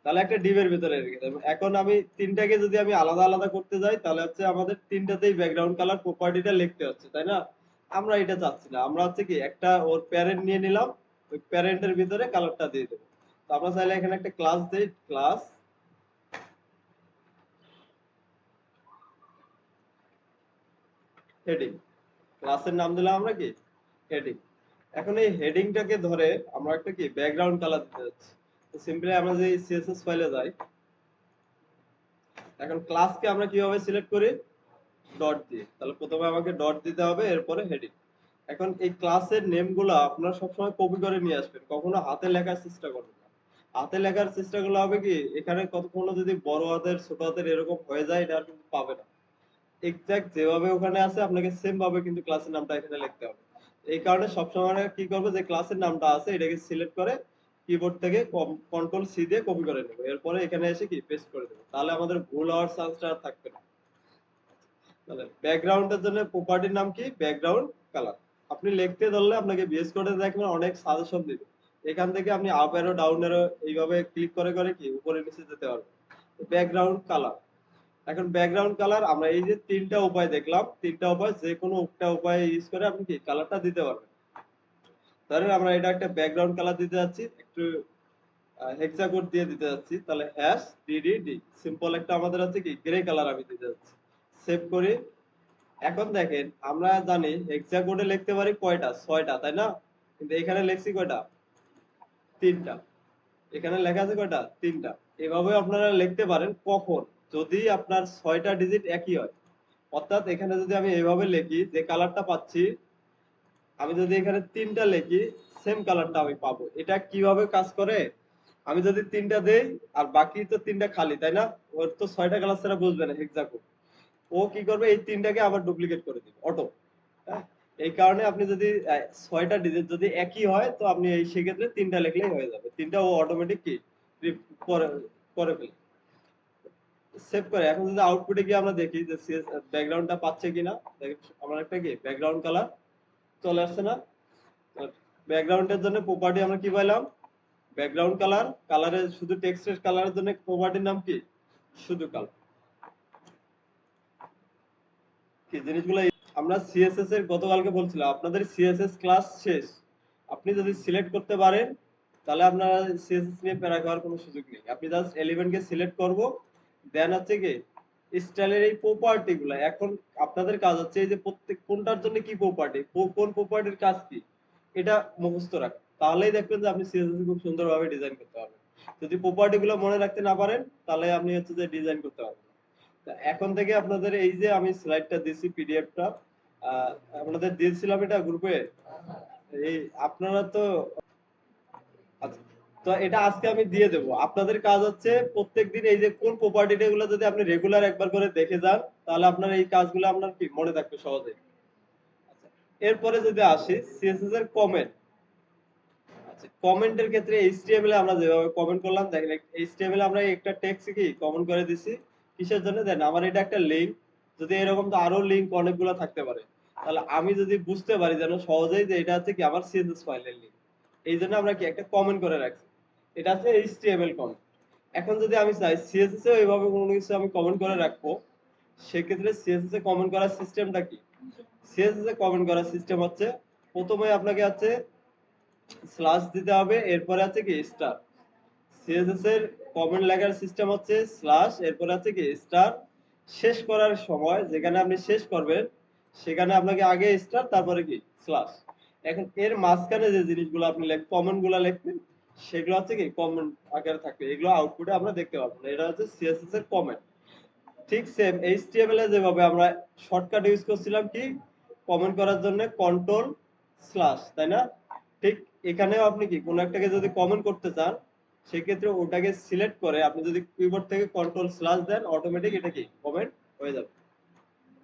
তাহলে একটা ডিভের ভিতরে রেখে দেব। এখন আমি তিনটাকে যদি আমি আলাদা আলাদা করতে যাই তাহলে হচ্ছে আমাদের তিনটাতেই ব্যাকগ্রাউন্ড কালার প্রপার্টিটা লিখতে হচ্ছে, তাই না? আমরা এটা চাচ্ছি না, আমরা হচ্ছে কি একটা ওর প্যারেন্ট নিয়ে নিলাম, ওই প্যারেন্টের ভিতরে কালারটা দিয়ে দেবো। তো আমরা চাইলে এখানে একটা ক্লাস দেই, ক্লাস হেডিং। ক্লাসের নাম দিলাম আমরা কি হেডিং। এখন এই হেডিংটাকে ধরে আমরা একটা কি ব্যাকগ্রাউন্ড কালার দিতে যাচ্ছি। তো সিম্পলি আমরা যে সিএসএস ফাইলে যাই, এখন ক্লাসকে আমরা কিভাবে সিলেক্ট করি? ডট দিয়ে। তাহলে প্রথমে আমাকে ডট দিতে হবে, এরপরে হেডিং। এখন এই ক্লাসের নেমগুলো আপনারা সবসময় কপি করে নিয়ে আসবেন, কখনো হাতে লেখার চেষ্টা করবেন না। হাতে লেখার চেষ্টা করলে হবে কি এখানে কতক্ষণ যদি বড় হাতের ছোট হাতের এরকম হয়ে যায়, এটা আর কিন্তু পাবে না। এক্সাক্ট যেভাবে ওখানে আছে আপনাকে সেম ভাবে কিন্তু ক্লাসের নামটা এখানে লিখতে হবে। এই কারণে সবসময় কি করবে, যে ক্লাসের নামটা আছে এটাকে সিলেক্ট করে কিবোর্ড থেকে কন্ট্রোল সি দিয়ে কপি করে নেব, এরপরে এখানে এসে কি পেস্ট করে দেবো, তাহলে আমাদের ভুল হওয়ার চান্সটা আর থাকবে না। তাহলে ব্যাকগ্রাউন্ডের জন্য প্রপার্টির নাম কি ব্যাকগ্রাউন্ড কালার। আপনি লিখতে ধরলে আপনাকে বিএস কোডে দেখবেন অনেক সাজেশন দিবে, এখান থেকে আপনি আপ অ্যারো ডাউন অ্যারো এইভাবে ক্লিক করে করে কি উপরে নিচে যেতে পারবেন। Background colour. এখন ব্যাকগ্রাউন্ড কালার আমরা এই যে তিনটা উপায় দেখলাম, তিনটা উপায় যে কোনো একটা উপায় ইউজ করে আপনি কি কালারটা দিতে পারবেন। ধরেন আমরা এটা একটা ব্যাকগ্রাউন্ড কালার দিতে যাচ্ছি, একটু হেক্সাকোড দিয়ে দিতে যাচ্ছি, তাহলে হ্যাশ ডিডিডি সিম্পল একটা আমাদের আছে কি গ্রে কালার আমি দিতে যাচ্ছি। সেভ করি। এখন দেখেন আমরা জানি হেক্সাকোডে লিখতে পারি কয়টা? 6টা, তাই না? কিন্তু এখানে লিখছি কয়টা? 3টা। এখানে লেখা আছে কয়টা? 3টা। এভাবে আপনারা লিখতে পারেন কখন? যদি আপনার 6টা ডিজিট একই হয়। অর্থাৎ এখানে যদি আমি এভাবে লিখি যে কালারটা পাচ্ছি, আমি যদি এখানে 3টা লিখি সেম কালারটা আমি পাবো। এটা কিভাবে কাজ করে? আমি যদি 3টা দেই আর বাকি তো 3টা খালি, তাই না? ওর তো 6টা কালার ছাড়া বুঝবে না হেক্সাকোড। ও কি করবে, এই 3টাকে আবার ডুপ্লিকেট করে দিবে অটো। হ্যাঁ, এই কারণে আপনি যদি 6টা ডিজিট যদি একই হয় তো আপনি এই সেক্ষেত্রে 3টা লিখলেই হয়ে যাবে, 3টা ও অটোমেটিক কি করে করে ফেলে, সেভ করে। এখন যদি আউটপুটে গিয়ে আমরা দেখি যে সিএস ব্যাকগ্রাউন্ডটা পাচ্ছে কিনা, দেখেন আমরা একটা কি ব্যাকগ্রাউন্ড কালার চলে আসছে না? ব্যাকগ্রাউন্ডের জন্য প্রপার্টি আমরা কি পাইলাম? Background colour. কালারের শুধু টেক্সটের কালারের জন্য প্রপার্টির নাম কি? শুধু কালার। কি জিনিসগুলো আমরা সিএসএস এর গতকালকে বলছিলাম, আপনাদের সিএসএস ক্লাস শেষ। আপনি যদি সিলেক্ট করতে পারেন তাহলে আপনার সিএসএস নিয়ে প্যারা খাওয়ার কোনো সুযোগ নেই। আপনি জাস্ট এলিমেন্ট কে সিলেক্ট করব, দেন হচ্ছে কি স্টাইলের এই প্রপার্টি গুলো। এখন আপনাদের কাজ হচ্ছে এই যে প্রত্যেক কোনটার জন্য কি প্রপার্টি, কোন প্রপার্টির কাজ কি, এটা মুখস্থ রাখেন, তাহলেই দেখবেন যে আপনি সিএসএস খুব সুন্দরভাবে ডিজাইন করতে পারবেন। যদি প্রপার্টি গুলো মনে রাখতে না পারেন তাহলে আপনি হচ্ছে যে ডিজাইন করতে পারবেন না। তা এখন থেকে আপনাদের এই যে আমি স্লাইডটা দিছি পিডিএফটা আপনাদের দিয়েছিলাম এটা গ্রুপে, এই আপনারা তো আচ্ছা, তো এটা আজকে আমি দিয়ে দেবো। আপনাদের কাজ হচ্ছে প্রত্যেকদিন এই যে কোন প্রপার্টিটা গুলো যদি আপনি রেগুলার একবার করে দেখে যান তাহলে আপনার এই কাজগুলো আপনার কি মনে থাকবে সহজে। আচ্ছা, এরপরে যদি আসি সিএসএস এর কমেন্ট। আচ্ছা, কমেন্টের ক্ষেত্রে এইচটিএমএল এ আমরা যেভাবে কমেন্ট করলাম দেখেন, এইচটিএমএল এ আমরা একটা টেক্সট কি কমেন্ট করে দিছি কিসের জন্য দেন, আমার এটা একটা লিংক, যদি এরকম তো আরো লিংক অনেকগুলো থাকতে পারে, তাহলে আমি যদি বুঝতে পারি যেন সহজেই যে এটা হচ্ছে কি আমার সিএসএস ফাইলের লিংক, এই জন্য আমরা কি একটা কমেন্ট করে রাখছি, এটা হচ্ছে এইচটিএমএল কমেন্ট। এখন যদি আমি চাই সিএসএস এ এইভাবে কোনো কিছু আমি কমেন্ট করে রাখবো, সেক্ষেত্রে সিএসএস এ কমেন্ট করার সিস্টেমটা কি? সিএসএস এ কমেন্ট করার সিস্টেম হচ্ছে প্রথমে আপনাকে হচ্ছে স্ল্যাশ দিতে হবে, এরপরে আছে কি স্টার। সিএসএস এর কমেন্ট লেখার সিস্টেম হচ্ছে স্ল্যাশ, এরপরে আছে কি স্টার। শেষ করার সময় যেখানে আপনি শেষ করবেন সেখানে আপনাকে আগে স্টার তারপরে কি স্ল্যাশ। এখন এর মাঝখানে যে জিনিসগুলো আপনি কমেন্ট গুলো লিখবেন সেগুলো হচ্ছে কি কমেন্ট আকারে থাকবে, এগুলো আউটপুটে আমরা দেখতে পাবো না, এটা হচ্ছে সিএসএস এর কমেন্ট। ঠিক সেম এইচটিএমএল এ যেভাবে আমরা শর্টকাট ইউজ করছিলাম কি কমেন্ট করার জন্য কন্ট্রোল স্ল্যাশ, তাই না? ঠিক এখানেও আপনি কি কোন একটাকে যদি কমেন্ট করতে চান সেক্ষেত্রে ওটাকে সিলেক্ট করে আপনি যদি কিবোর্ড থেকে কন্ট্রোল স্ল্যাশ দেন অটোমেটিক এটা কি কমেন্ট হয়ে যাবে।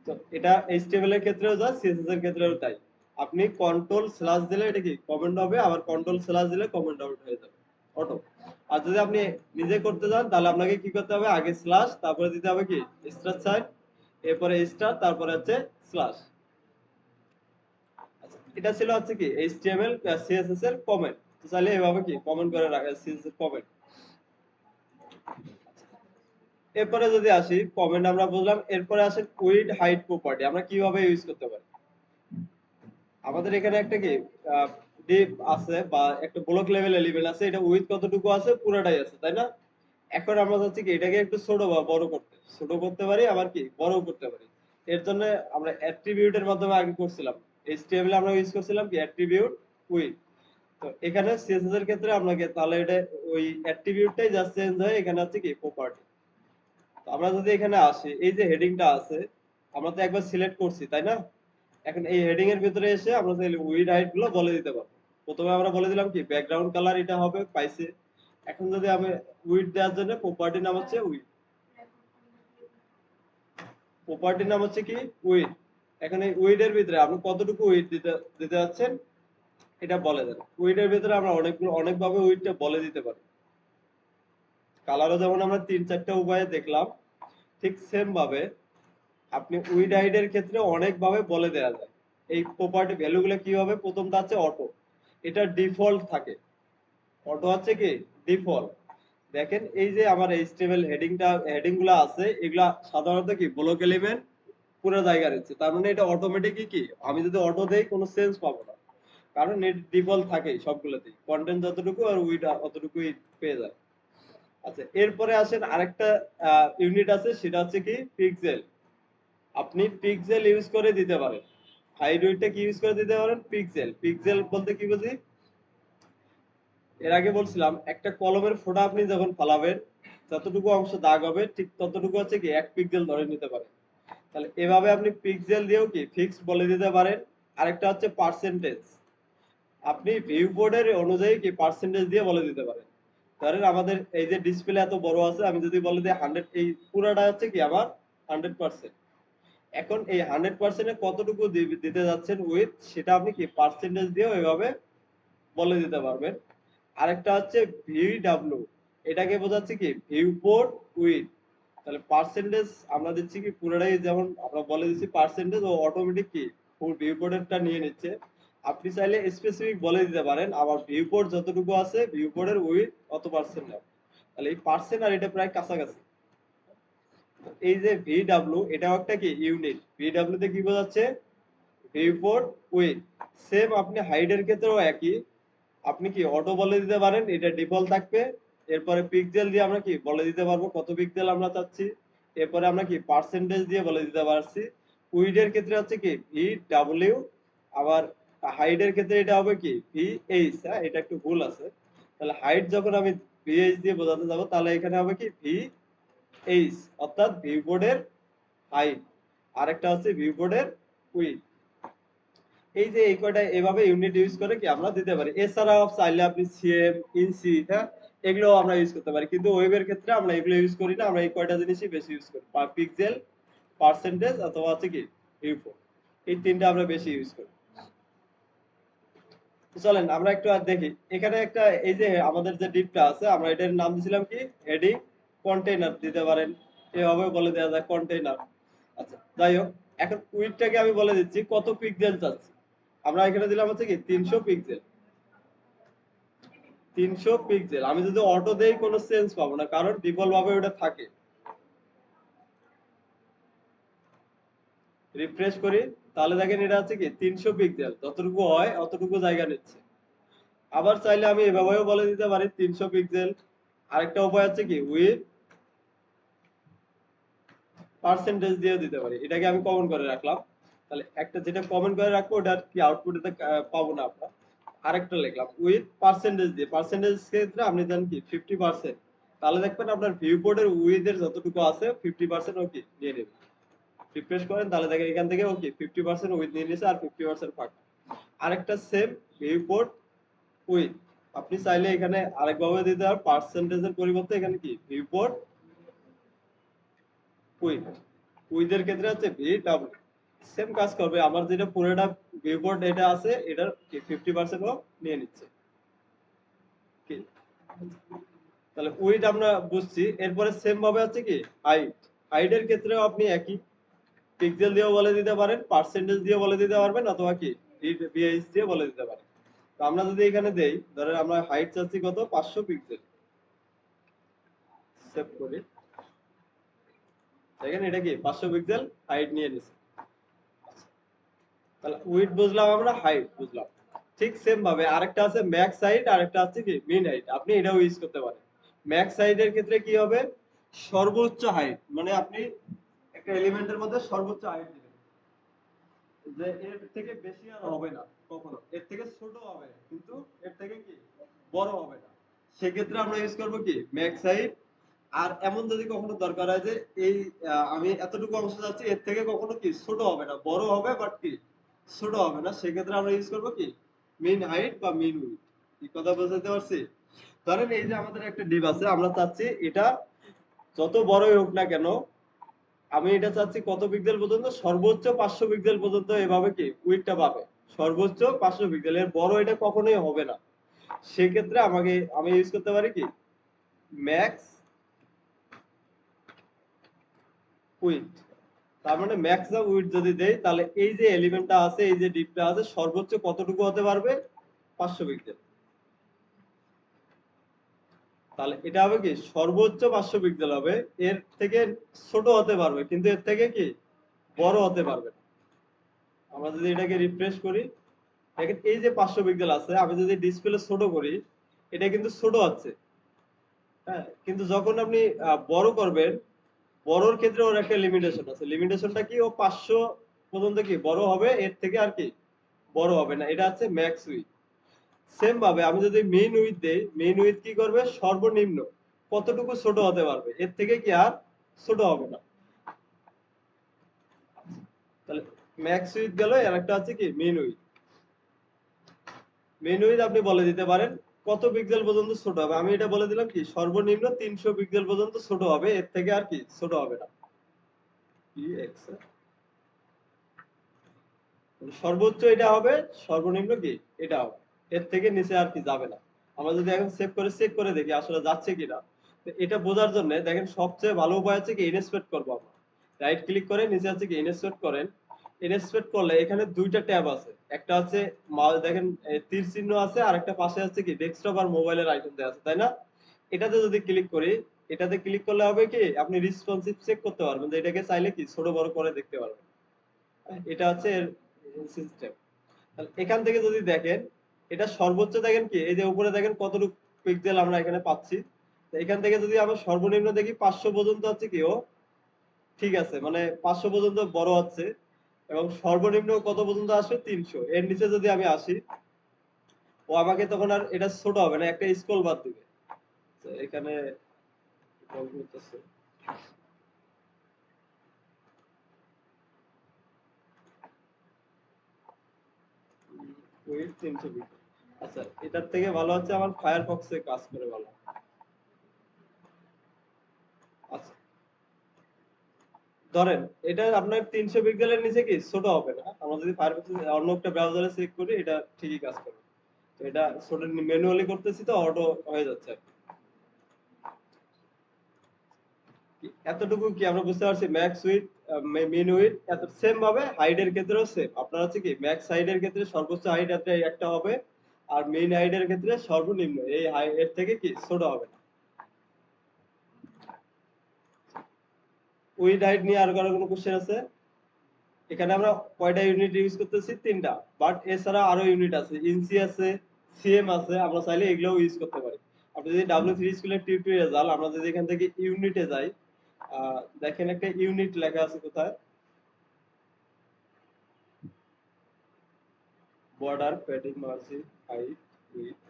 তো এটা এইচটিএমএল এর ক্ষেত্রেও যা সিএসএস এর ক্ষেত্রেও তাই, আপনি কন্ট্রোল স্ল্যাশ দিলে এটা কি কমেন্ট হবে, আবার কন্ট্রোল স্ল্যাশ দিলে কমেন্ট আউট হয়ে যাবে অটো। আর যদি আপনি নিজে করতে চান তাহলে আপনাকে কি করতে হবে, আগে স্ল্যাশ তারপরে দিতে হবে কি স্টার সাইন, এরপরে স্টার তারপরে হচ্ছে স্ল্যাশ। আচ্ছা, এটা ছিল হচ্ছে কি এইচটিএমএল সিএসএস এর কমেন্ট। তো চাইলে এভাবে কি কমেন্ট করে রাখা সিএসএস এর কমেন্ট। এরপরে যদি আসি কমেন্ট আমরা বুঝলাম, এরপরে আসে উইড হাইট প্রপার্টি আমরা কিভাবে ইউজ করতে পারি। আমাদের এখানে একটা কি ডিপ আছে বা একটা ব্লক লেভেল এলিমেন্ট আছে, এটা উইথ কতটুকু আছে পুরোটাই আছে, তাই না? এখন আমরা চাচ্ছি কি এটাকে একটু ছোট বা বড় করতে, ছোট করতে পারি আবার কি বড় করতে পারি। এর জন্য আমরা অ্যাট্রিবিউটের মাধ্যমে আগে করছিলাম, এইচটিএমএল আমরা ইউজ করছিলাম কি অ্যাট্রিবিউট উইথ। তো এখানে সিএসএস এর ক্ষেত্রে আপনাকে তাহলে এটা ওই অ্যাট্রিবিউটটাই জাস্ট চেঞ্জ হয়, এখানে আছে কি প্রপার্টি। তো আমরা যদি এখানে আসি এই যে হেডিংটা আছে আমরা তো একবার সিলেক্ট করছি, তাই না? এখন এই হেডিং এর ভিতরে এসে আমরা চাইলে উইড হাইট গুলো বলে দিতে পারবো। প্রথমে আমরা বলে দিলাম কি ব্যাকগ্রাউন্ড কালার এটা হবে পাইছে। এখন যদি আমি উইড দেওয়ার জন্য প্রপার্টি নাম হচ্ছে উইড, প্রপার্টি নাম হচ্ছে কি উইড। এখন এই উইড এর ভিতরে আপনি কতটুকু উইড দিতে দিতে যাচ্ছেন এটা বলে দেন। উইড এর ভিতরে আমরা অনেকভাবে উইডটা বলে দিতে পারি। কালারও যেমন আমরা 3-4টা উপায়ে দেখলাম, ঠিক সেম ভাবে আপনি উইড হাইড এর ক্ষেত্রে অনেকভাবে বলে দেওয়া যায়। এই প্রপার্টি ভ্যালুগুলো কি হবে, প্রথমটা আছে অটো, এটা ডিফল্ট থাকে। অটো হচ্ছে কি ডিফল্ট। দেখেন এই যে আমার এইচটিএমএল হেডিং গুলা আছে এগুলা সাধারণত কি ব্লক এলিমেন্ট পুরো জায়গায় রয়েছে, তার মানে এটা অটোমেটিকই কি আমি যদি অটো দেই কোনো সেন্স পাবো না, কারণ এর ডিফল্ট থাকেই সবগুলোতেই কন্টেন্ট যতটুকু আর উইড অতটুকুই পেয়ে যায়। আচ্ছা, এরপরে আসেন আরেকটা ইউনিট আছে সেটা হচ্ছে কি পিক্সেল। আপনি পিক্সেল ইউজ করে দিতে পারেন, হাইড উইডটা কি ইউজ করে দিতে পারেন পিক্সেল। পিক্সেল বলতে কি বুঝি, এর আগে বলছিলাম একটা কলমের ফোঁটা আপনি যখন ফালাবেন যতটুকু অংশ দাগ হবে ঠিক ততটুকু হচ্ছে কি 1 পিক্সেল ধরে নিতে পারে। তাহলে এভাবে আপনি পিক্সেল দিয়েও কি ফিক্সড বলে দিতে পারেন। আরেকটা হচ্ছে পার্সেন্টেজ, আপনি ভিউ বোর্ডের অনুযায়ী কি পার্সেন্টেজ দিয়ে বলে দিতে পারেন। ধরেন আমাদের এই যে ডিসপ্লে এত বড় আছে, আমি যদি বলে দিই 100, এই পুরাটা হচ্ছে কি আমার 100%। এখন এই 100% এ কতটুকু দিতে যাচ্ছেন উইথ সেটা আপনি কি পার্সেন্টেজ দিয়েও এভাবে বলে দিতে পারবেন। আরেকটা হচ্ছে ভিডব্লিউ, এটাকে বোঝাচ্ছে কি ভিউ পোর্ট উইথ। তাহলে পার্সেন্টেজ আমরা দিচ্ছি কি পুরোটাই, যেমন আমরা বলে দিচ্ছি পার্সেন্টেজ, ও অটোমেটিক কি ফুল ভিউ পোর্টেরটা নিয়ে নিচ্ছে। আপনি চাইলে স্পেসিফিক বলে দিতে পারেন আমার ভিউ পোর্ট যতটুকু আছে ভিউ পোর্টের উইথ অত পার্সেন্ট নাও। তাহলে এই পার্সেন্ট আর এটা প্রায় কাছাকাছি। এই যে ভিডব্লিউ এটাও একটা কি ইউনিট, ভিডব্লিউ তে কি বোঝাচ্ছে ভিউ পোর্ট উইথ। সেম আপনি হাইডের ক্ষেত্রেও একই, আপনি কি অটো বলে দিতে পারেন, এটা ডিফল্ট থাকবে। এরপরে পিক্সেল দিয়ে আমরা কি বলে দিতে পারবো কত পিক্সেল আমরা চাচ্ছি। এরপরে আমরা কি পার্সেন্টেজ দিয়ে বলে দিতে পারছি। উইড এর ক্ষেত্রে হচ্ছে কি ভি ডাব্লিউ, আবার হাইটের ক্ষেত্রে এটা হবে কি ভিএইচ, হ্যাঁ এটা একটু ভুল আছে। তাহলে হাইট যখন আমি ভিএইচ দিয়ে বোঝাতে যাব তাহলে এখানে হবে কি ভিএইচ, অর্থাৎ ভিউবোর্ডের হাইট, আরেকটা হচ্ছে ভিউবোর্ডের উইডথ। এই যে এই কয়টা এভাবে ইউনিট ইউজ করে কি আমরা দিতে পারি। এছাড়াও চাইলে আপনি সিএম, ইঞ্চি, হ্যাঁ এগুলো আমরা ইউজ করতে পারি, কিন্তু ওয়েবের ক্ষেত্রে আমরা এগুলো ইউজ করি না, আমরা এই কয়টা জিনিসই বেশি ইউজ করি, পার পিক্সেল, পার্সেন্টেজ অথবা হচ্ছে কি ভিউপোর্ট, এই তিনটা আমরা বেশি ইউজ করি। চলেন আমরা একটু আর দেখি এখানে একটা, এই যে আমাদের যে ডিপটা আছে আমরা এটার নাম দিছিলাম কি হেডিং কন্টেইনার দিতে পারেন, এভাবে বলে দেওয়া যায় কন্টেইনার। আচ্ছা যাই হোক, এখন উইডথটাকে আমি বলে দিচ্ছি কত পিক্সেল চাচ্ছি। আমরা এখানে দিলাম হচ্ছে কি 300 পিক্সেল। 300 পিক্সেল আমি যদি অটো দেই কোনো সেন্স পাবো না, কারণ ডিফল্ট ভাবে ওটা থাকে। রিফ্রেশ করি, তাহলে দেখেন এটা হচ্ছে কি 300 পিক্সেল, যতটুকু হয় অতটুকু জায়গা নিচ্ছে। আবার চাইলে আমি এভাবেও বলে দিতে পারি 300 পিক্সেল। আরেকটা উপায় হচ্ছে কি উইথ পার্সেন্টেজ দিয়ে দিতে পারি, এটাকে আমি কমন করে রাখলাম। তাহলে একটা যেটা কমন করে রাখবো ওটা কি আউটপুটে পাবো না আমরা। আরেকটা লিখলাম উইথ পার্সেন্টেজ দিয়ে, পার্সেন্টেজ ক্ষেত্রে আপনি জানেন কি 50%, তাহলে দেখবেন আপনার ভিউ বোর্ডের উইথ এর যতটুকু আছে 50% ও কি নিয়ে নেবে। রিফ্রেশ করেন তাহলে দেখেন এখান থেকে ওকে 50% উইথ নিয়ে নিয়েছে আর 50% ফাঁকা। আরেকটা সেম ভিউ বোর্ড উইথ, আপনি চাইলে এখানে আরেকভাবে দিতে পারেন, পার্সেন্টেজের পরিবর্তে এখানে কি ভিউ বোর্ড উইথ, উইথের ক্ষেত্রে হচ্ছে ভি ডাব্লিউ, সেম কাজ করবে। আমার যেটা পুরোটা ভিউবোর্ড এটা আছে এটার 50% ও নিয়ে নিচ্ছে কি। তাহলে উইথ আমরা বুঝছি, এরপরে সেম ভাবে আছে কি হাইট, হাইটের ক্ষেত্রেও আপনি একই পিক্সেল দিয়েও বলে দিতে পারেন, পার্সেন্টেজ দিয়ে বলে দিতে পারবেন, অথবা কি ভিএইচ দিয়ে বলে দিতে পারেন। তো আমরা যদি এখানে দেই, ধরেন আমরা হাইট চাচ্ছি কত 500 পিক্সেল, সেভ করি, দেখেন এটা কি 500 পিক্সেল হাইট নিয়ে নিছে। তাহলে উইডথ বুঝলাম, আমরা হাইট বুঝলাম। ঠিক সেম ভাবে আরেকটা আছে ম্যাক্স হাইট, আরেকটা আছে কি মিন হাইট, আপনি এটাও ইউজ করতে পারেন। ম্যাক্স হাইটের ক্ষেত্রে কি হবে, সর্বোচ্চ হাইট, মানে আপনি একটা এলিমেন্টের মধ্যে সর্বোচ্চ হাইট দিবেন, যে এর থেকে বেশি আর হবে না কখনো, এর থেকে ছোট হবে কিন্তু এর থেকে কি বড় হবে না, সেক্ষেত্রে আমরা ইউজ করব কি ম্যাক্স হাইট। আর এমন যদি কখনো দরকার হয় যে এই আমি এতটুকু অংশ যাচ্ছি এর থেকে কখনো কি ছোট হবে না, বড় হবে বাট কি ছোট হবে না, সেক্ষেত্রে আমরা ইউজ করব কি মিন হাইট বা মিন উইডথ। কি কথা বুঝতে পারছি? ধরেন এই যে আমাদের একটা ডিভ আছে, আমরা চাচ্ছি এটা যত বড়ই হোক না কেন, আমি এটা চাচ্ছি কত পিক্সেল পর্যন্ত, সর্বোচ্চ 500 পিক্সেল পর্যন্ত এভাবে কি উইডথটা পাবে, সর্বোচ্চ 500 পিক্সেল, এর বড় এটা কখনোই হবে না। সেক্ষেত্রে আমি ইউজ করতে পারি কি ম্যাক্স উইডথ। তার মানে ম্যাক্স অফ উইডথ যদি দেই, তাহলে এই যে এলিমেন্টটা আছে, এই যে ডিপটা আছে, সর্বোচ্চ কতটুকু হতে পারবে 500 পিক্সেল। তাহলে এটা হবে কি সর্বোচ্চ 500 পিক্সেল হবে, এর থেকে ছোট হতে পারবে কিন্তু এর থেকে কি বড় হতে পারবে না। আমরা যদি এটাকে রিফ্রেশ করি, দেখেন এই যে 500 পিক্সেল আছে, আমি যদি ডিসপ্লে ছোট করি এটা কিন্তু ছোট হচ্ছে, হ্যাঁ কিন্তু যখন আপনি বড় করবেন, বড়র ক্ষেত্রে ওর একটা লিমিটেশন আছে, লিমিটেশনটা কি ও 500 পর্যন্ত কি বড় হবে, এর থেকে আর কি বড় হবে না, এটা হচ্ছে ম্যাক্স উইথ। সেম ভাবে আমি যদি মেইন উইথ দেই, মেইন উইথ কি করবে সর্বনিম্ন কতটুকু ছোট হতে পারবে, এর থেকে কি আর ছোট হবে না। তাহলে ম্যাক্স উইথ গেল, আর একটা আছে কি মেইন উইথ। মেইন উইথ আপনি বলে দিতে পারেন কত পিক্সেল পর্যন্ত ছোট হবে, আমি এটা বলে দিলাম কি সর্বনিম্ন 300 পিক্সেল পর্যন্ত ছোট হবে, এর থেকে আর কি ছোট হবে না। সর্বোচ্চ এটা হবে, সর্বনিম্ন কি এটা হবে, এর থেকে নিচে আর কি যাবে না। আমরা যদি এখন সেভ করে চেক করে দেখি আসলে যাচ্ছে কিনা, তো এটা বোঝার জন্য দেখেন সবচেয়ে ভালো উপায় হচ্ছে কি ইনস্পেক্ট করবো আমরা। রাইট ক্লিক করে নিচে আছে কি ইনস্পেক্ট করেন, ইনস্পেক্ট করলে এখানে দুইটা ট্যাব আছে, একটা আছে দেখেন তীর চিহ্ন আছে, আর একটা পাশে আছে কি ডেস্কটপ আর মোবাইলের আইকন দেওয়া আছে, তাই না? এটাতে যদি ক্লিক করি, এটাতে ক্লিক করলে হবে কি আপনি রেসপন্সিভ চেক করতে পারবেন, যে এটাকে চাইলে কি ছোট বড় করে দেখতে পারবেন। এটা হচ্ছে সিস্টেম। এখান থেকে যদি দেখেন এটা সর্বোচ্চ দেখেন কি এই যে উপরে দেখেন কতটুকু পিক্সেল আমরা এখানে পাচ্ছি, তো এখান থেকে যদি আমরা সর্বনিম্ন দেখি 500 পর্যন্ত হচ্ছে কি ও ঠিক আছে, মানে 500 পর্যন্ত বড় হচ্ছে। এবং সর্বনিম্ন কত পর্যন্ত আসবে 300। এর নিচে যদি আমি আসি, ও আমাকে তখন আর এটা ছোট হবে না, একটা স্ক্রল বাদ দিবে। তো এখানে কল করতেছে, ওয়েট 300 পিক্সেল। আচ্ছা, এটার থেকে ভালো হচ্ছে আমার ফায়ারফক্সে কাজ করে ভালো। আচ্ছা, ধরেন এটা আপনার 300 পিক্সেলের নিচে কি ছোট হবে না, আমরা যদি ফায়ারফক্সে অন্য একটা ব্রাউজারে চেক করি এটা ঠিকই কাজ করবে। তো এটা ছোট ম্যানুয়ালি করতেছি তো অটো হয়ে যাচ্ছে আর কি। এতটুকু কি আমরা বুঝতে পারছি? ম্যাক্স উইথ মিন উইথ এত সেম ভাবে হাইটের ক্ষেত্রেও সেম। আপনার হচ্ছে কি ম্যাক্স হাইটের ক্ষেত্রে সর্বোচ্চ হাইট একটা হবে, আর মিন হাইটের ক্ষেত্রে সর্বনিম্ন এই এর থেকে কি ছোট হবে না। উইথ হাইট নিয়ে আর কারো কোনো কোশ্চেন আছে? এখানে আমরা কয়টা ইউনিট ইউজ করতেছি? 3টা। বাট এছাড়া আরো ইউনিট আছে, ইঞ্চি আছে, সিএম আছে, আমরা চাইলে এগুলোও ইউজ করতে পারি। আপনি যদি W3 স্কুলের টিউটোরিয়াল যান, আমরা যদি এখান থেকে ইউনিটে যাই, দেখেন একটা ইউনিট লেখা আছে কোথায়, border, padding, margin, height, width.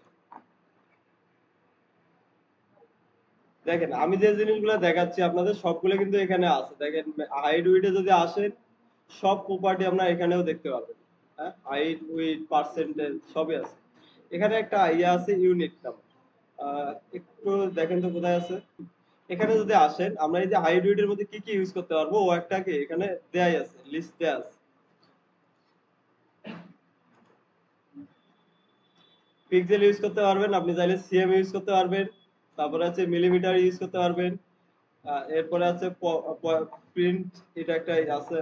দেখেন আমি যে জিনিসগুলো দেখাচ্ছি আপনাদের সবগুলো কিন্তু এখানে আছে। দেখেন হাইট উইডে যদি আসেন, সব প্রপার্টি আপনারা এখানেও দেখতে পারবেন। হ্যাঁ, হাইট উইডথ পার্সেন্টেজ সবই আছে। এখানে একটা ইয়ে আছে ইউনিট নাম, একটু দেখেন তো কোথায় আছে। এখানে যদি আসেন, আমরা এই যে হাইট উইডের মধ্যে কি কি ইউজ করতে পারবো, ও একটা কি এখানে দেয়াই আছে, লিস্ট দেয়া আছে। পিক্সেল ইউজ করতে পারবেন, আপনি চাইলে সিএম ইউজ করতে পারবেন, তারপরে আছে মিলিমিটার ইউজ করতে পারবেন, এরপরে আছে প্রিন্ট, এটা একটা আছে